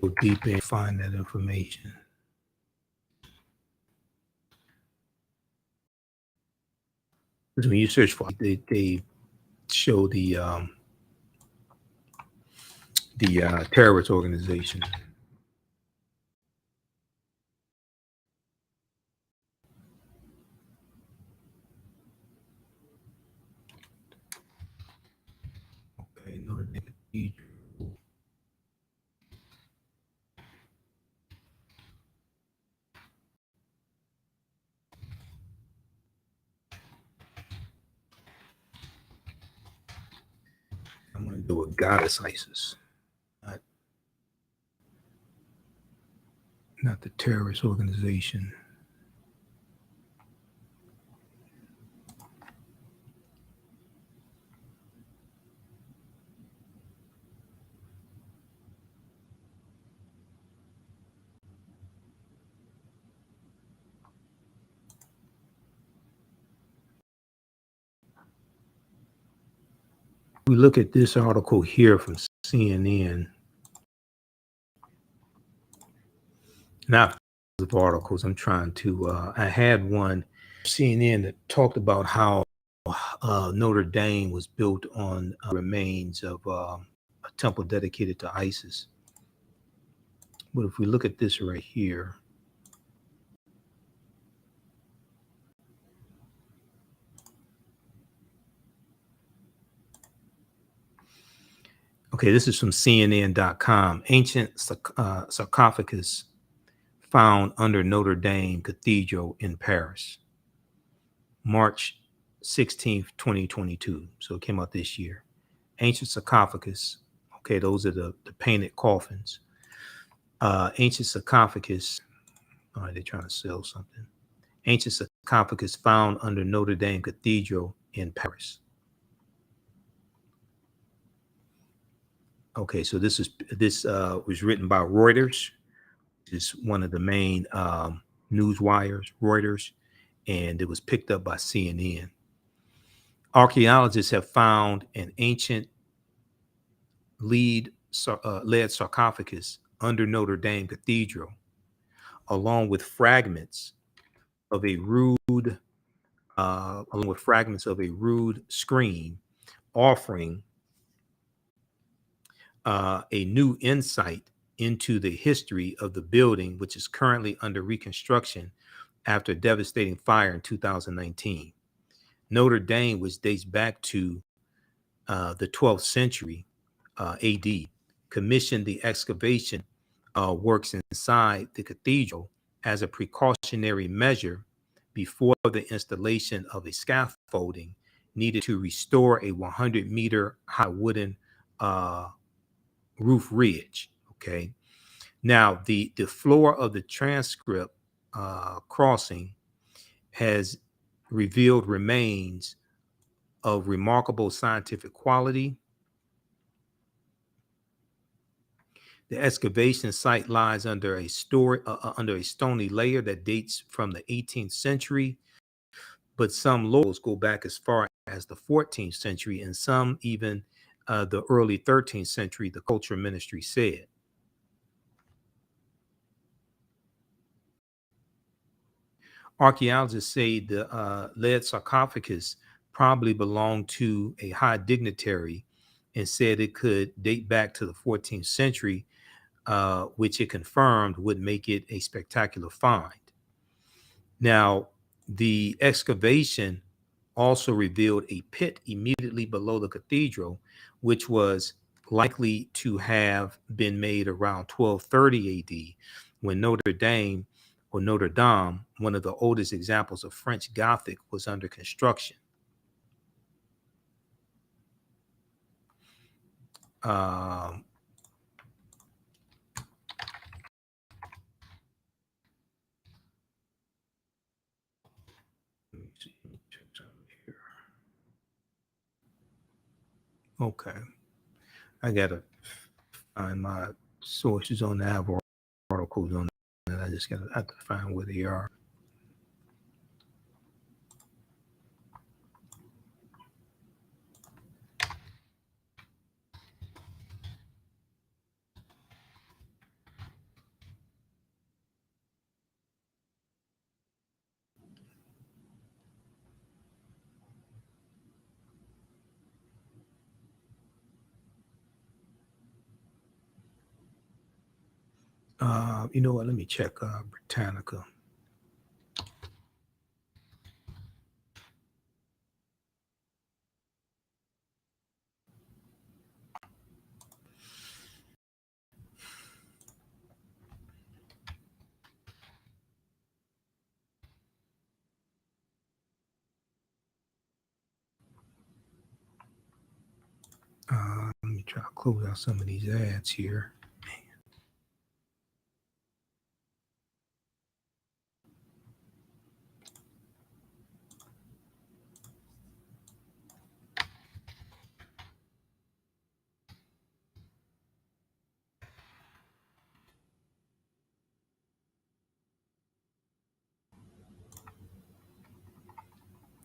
go deep and find that information. When you search for it, they show the terrorist organization. Okay, Notre Dame Cathedral. I'm going to do a goddess Isis, not, not the terrorist organization. We look at this article here from CNN. Not of articles. I'm trying to. I had one CNN that talked about how Notre Dame was built on remains of a temple dedicated to Isis. But if we look at this right here, okay, this is from CNN.com. Ancient sarcophagus found under Notre Dame Cathedral in Paris, March 16th, 2022. So it came out this year. Ancient sarcophagus. Okay, those are the painted coffins. Ancient sarcophagus. All right, they're trying to sell something. Ancient sarcophagus found under Notre Dame Cathedral in Paris. Okay, so this was written by Reuters. It's one of the main news wires, Reuters, and it was picked up by CNN. Archaeologists have found an ancient lead sarcophagus under Notre Dame Cathedral, along with fragments of a rude screen, offering a new insight into the history of the building, which is currently under reconstruction after a devastating fire in 2019. Notre Dame, which dates back to the 12th century AD, commissioned the excavation works inside the cathedral as a precautionary measure before the installation of a scaffolding needed to restore a 100-meter high wooden roof ridge. Okay. Now, the floor of the transcript crossing has revealed remains of remarkable scientific quality. The excavation site lies under a stony layer that dates from the 18th century, but some locals go back as far as the 14th century and some even the early 13th century, the culture ministry said. Archaeologists say the lead sarcophagus probably belonged to a high dignitary and said it could date back to the 14th century, which it confirmed would make it a spectacular find. Now, the excavation also revealed a pit immediately below the cathedral, which was likely to have been made around 1230 AD when Notre Dame, one of the oldest examples of French Gothic, was under construction. Um, let me see, check something here. Okay, I gotta find my sources on the have articles on that. I just gotta have to find where they are. You know what? Let me check Britannica. Try to close out some of these ads here.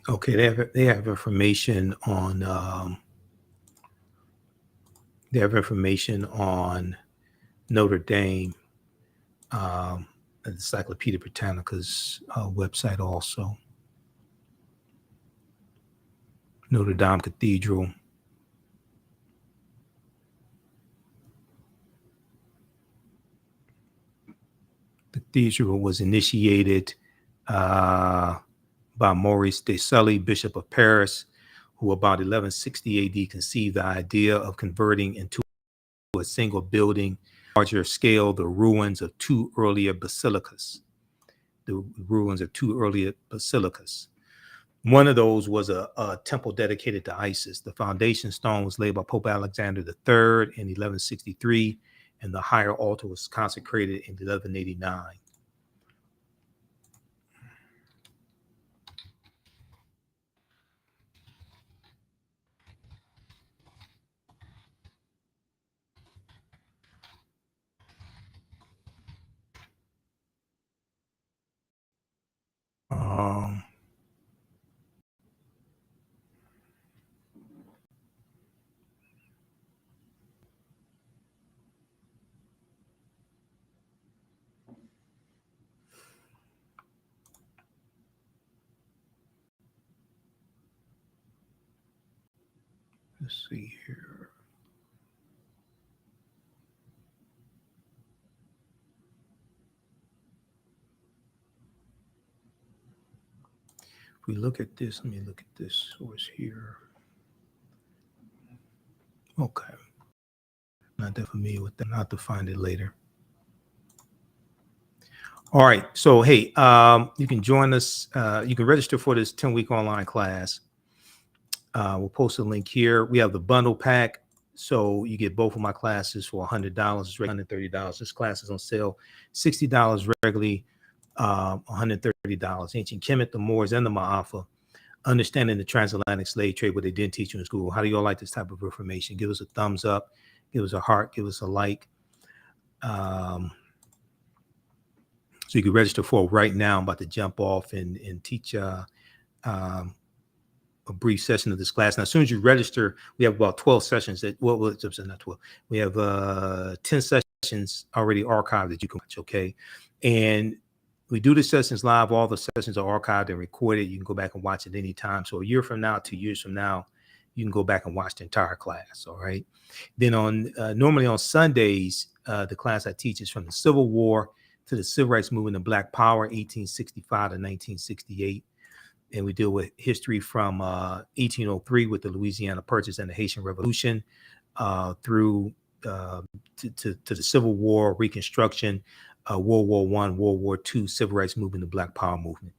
Okay, they have information on Notre Dame, Encyclopedia Britannica's website also. Notre Dame Cathedral. The cathedral was initiated by Maurice de Sully, Bishop of Paris, who about 1160 AD conceived the idea of converting into a single building, larger scale, the ruins of two earlier basilicas. One of those was a temple dedicated to Isis. The foundation stone was laid by Pope Alexander III in 1163, and the higher altar was consecrated in 1189. Let's see here. If we look at this, let me look at this source here. Okay. Not that familiar with that. I'll have to find it later. All right. So, hey, you can join us. You can register for this 10-week online class. We'll post a link here. We have the bundle pack. So you get both of my classes for $100. It's $130. This class is on sale, $60 regularly, $130. Ancient Kemet, the Moors, and the Maafa. Understanding the transatlantic slave trade, what they didn't teach you in school. How do you all like this type of information? Give us a thumbs up. Give us a heart. Give us a like. So you can register for it right now. I'm about to jump off and teach a brief session of this class. Now, as soon as you register, we have about 12 sessions that, well, not 12. We have 10 sessions already archived that you can watch, okay? And we do the sessions live. All the sessions are archived and recorded. You can go back and watch it anytime. So a year from now, 2 years from now, you can go back and watch the entire class, all right? Then on normally on Sundays, the class I teach is from the Civil War to the Civil Rights Movement and Black Power, 1865 to 1968. And we deal with history from 1803 with the Louisiana Purchase and the Haitian Revolution through to the Civil War, Reconstruction, World War I, World War II, Civil Rights Movement, the Black Power Movement.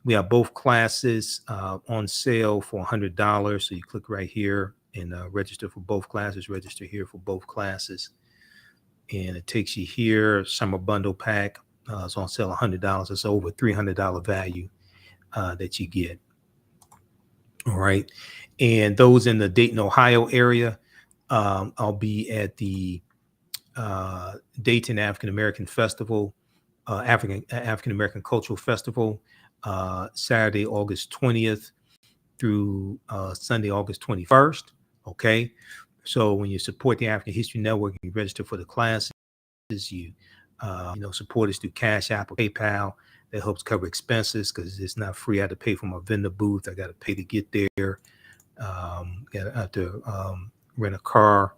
We have both classes on sale for $100. So you click right here and register for both classes. Register here for both classes. And it takes you here, summer bundle pack. It's on sale $100. It's over $300 value that you get. All right. And those in the Dayton, Ohio area, I'll be at the Dayton African American Festival, African American Cultural Festival, Saturday, August 20th through Sunday, August 21st. Okay. So when you support the African History Network, you register for the classes, you support us through Cash App or PayPal. That helps cover expenses because it's not free. I had to pay for my vendor booth. I got to pay to get there. Got to rent a car.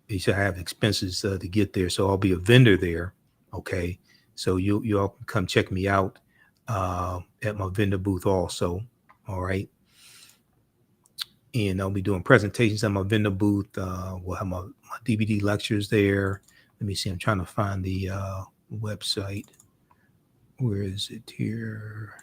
You should have expenses to get there. So I'll be a vendor there. Okay. So you all can come check me out at my vendor booth also. All right. And I'll be doing presentations at my vendor booth. We'll have my DVD lectures there. Let me see. I'm trying to find the website. Where is it here?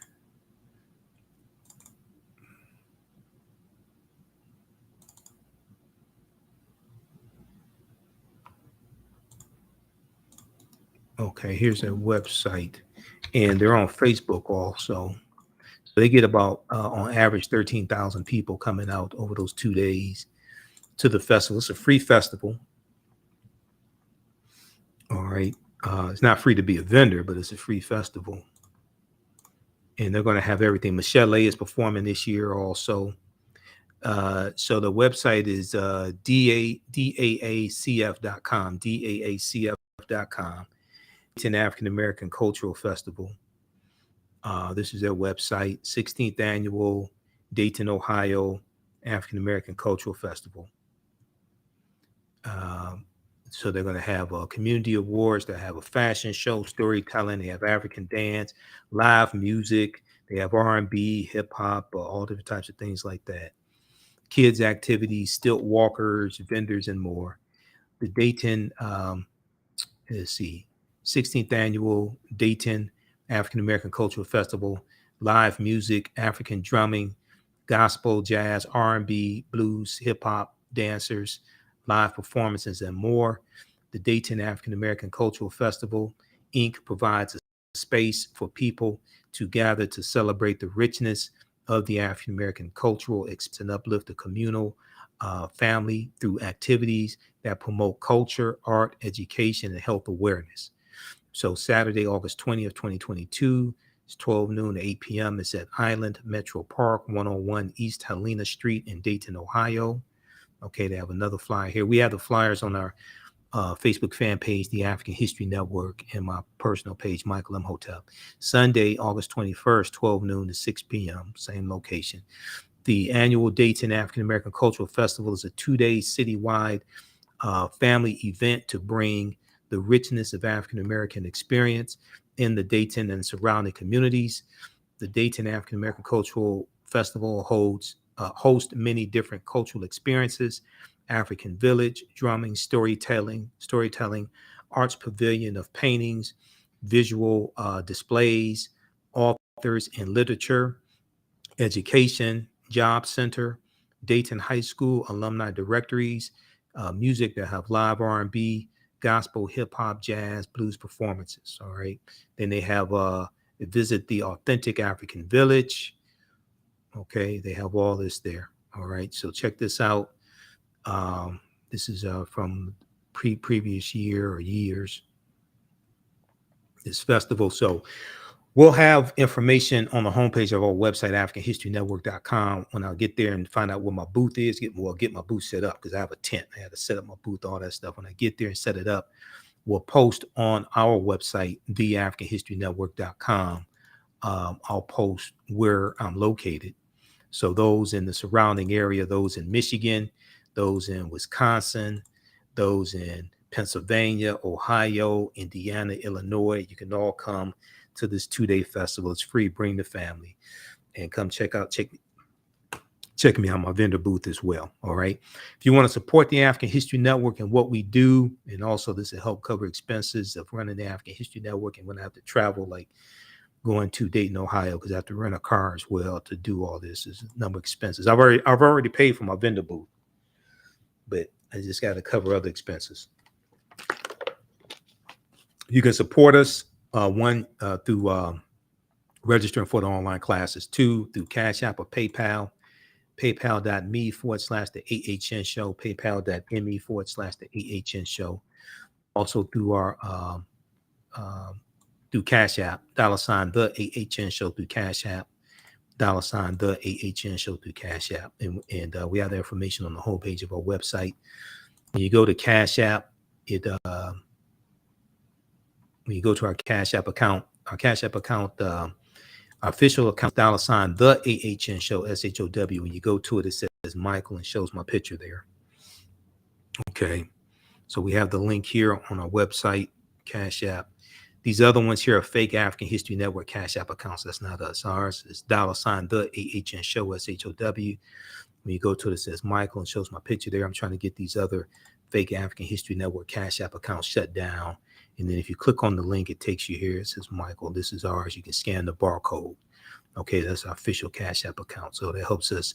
Okay, here's their website, and they're on Facebook also. They get about on average 13,000 people coming out over those 2 days to the festival. It's a free festival. All right. It's not free to be a vendor, but it's a free festival. And they're going to have everything. Michelle is performing this year also. So the website is daacf.com, daacf.com. It's an African American Cultural Festival. This is their website, 16th Annual Dayton, Ohio African American Cultural Festival. So they're going to have community awards. They have a fashion show, storytelling. They have African dance, live music. They have R&B, hip hop, all different types of things like that. Kids activities, stilt walkers, vendors, and more. The Dayton, let's see, 16th Annual Dayton African American Cultural Festival, live music, African drumming, gospel, jazz, R&B, blues, hip hop, dancers, live performances, and more. The Dayton African American Cultural Festival, Inc. provides a space for people to gather to celebrate the richness of the African American cultural and uplift the communal family through activities that promote culture, art, education, and health awareness. So Saturday, August 20th, 2022, it's 12 noon to 8 p.m. It's at Island Metro Park, 101 East Helena Street in Dayton, Ohio. Okay, they have another flyer here. We have the flyers on our Facebook fan page, the African History Network, and my personal page, Michael Imhotep. Sunday, August 21st, 12 noon to 6 p.m., same location. The annual Dayton African American Cultural Festival is a 2-day citywide family event to bring the richness of African American experience in the Dayton and surrounding communities. The Dayton African American Cultural Festival hosts many different cultural experiences: African Village, drumming, storytelling, arts pavilion of paintings, visual displays, authors and literature, education, job center, Dayton High School alumni directories, music that have live R&B, gospel, hip hop, jazz, blues performances. All right. Then they have visit the authentic African village. Okay, they have all this there. All right. So check this out. This is from previous year or years. This festival. So we'll have information on the homepage of our website, AfricanHistoryNetwork.com. When I get there and find out where my booth is, get my booth set up because I have a tent. I had to set up my booth, all that stuff. When I get there and set it up, we'll post on our website, TheAfricanHistoryNetwork.com. I'll post where I'm located. So those in the surrounding area, those in Michigan, those in Wisconsin, those in Pennsylvania, Ohio, Indiana, Illinois, you can all come to this 2-day festival. It's free. Bring the family and come check me out my vendor booth as well. All right. If you want to support the African History Network and what we do, and also this will help cover expenses of running the African History Network, and when I have to travel, like going to Dayton, Ohio, because I have to rent a car as well to do all this. There's a number of expenses. I've already paid for my vendor booth, but I just got to cover other expenses. You can support us, one, through registering for the online classes, 2, through Cash App or PayPal, paypal.me/the AHN show, paypal.me/the AHN show. Also through our through Cash App, $ the AHN show through Cash App, $ the AHN show through Cash App. And we have the information on the homepage of our website. When you go to Cash App, when you go to our Cash App account, our official account, $ the AHN show, SHOW. When you go to it, it says Michael and shows my picture there. Okay. So we have the link here on our website, Cash App. These other ones here are fake African History Network Cash App accounts. That's not us. Ours is $ the AHN show, SHOW. When you go to it, it says Michael and shows my picture there. I'm trying to get these other fake African History Network Cash App accounts shut down. And then if you click on the link, it takes you here. It says Michael, this is ours. You can scan the barcode. Okay, that's our official Cash App account. So that helps us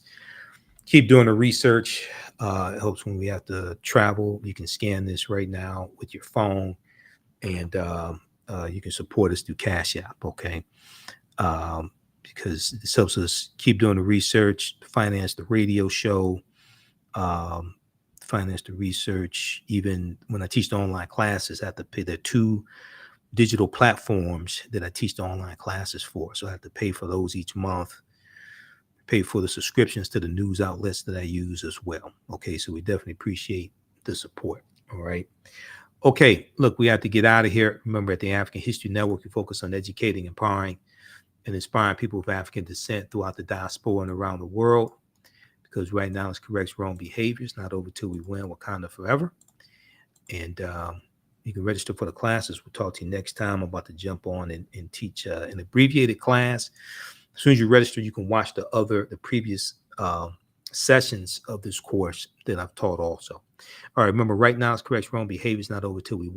keep doing the research. It helps when we have to travel. You can scan this right now with your phone, and you can support us through Cash App, okay? Because this helps us keep doing the research, finance the radio show, um, finance the research. Even when I teach the online classes, I have to pay. There are two digital platforms that I teach the online classes for, so I have to pay for those each month, pay for the subscriptions to the news outlets that I use as well. Okay, so we definitely appreciate the support. All right. Okay, look, we have to get out of here. Remember, at the African History Network, we focus on educating, empowering, and inspiring people of African descent throughout the diaspora and around the world. Because right now it's corrects wrong behaviors, not over till we win Wakanda forever. And you can register for the classes. We'll talk to you next time. I'm about to jump on and teach an abbreviated class. As soon as you register, you can watch the previous sessions of this course that I've taught also. All right, remember, right now it's correct wrong behaviors, not over till we win.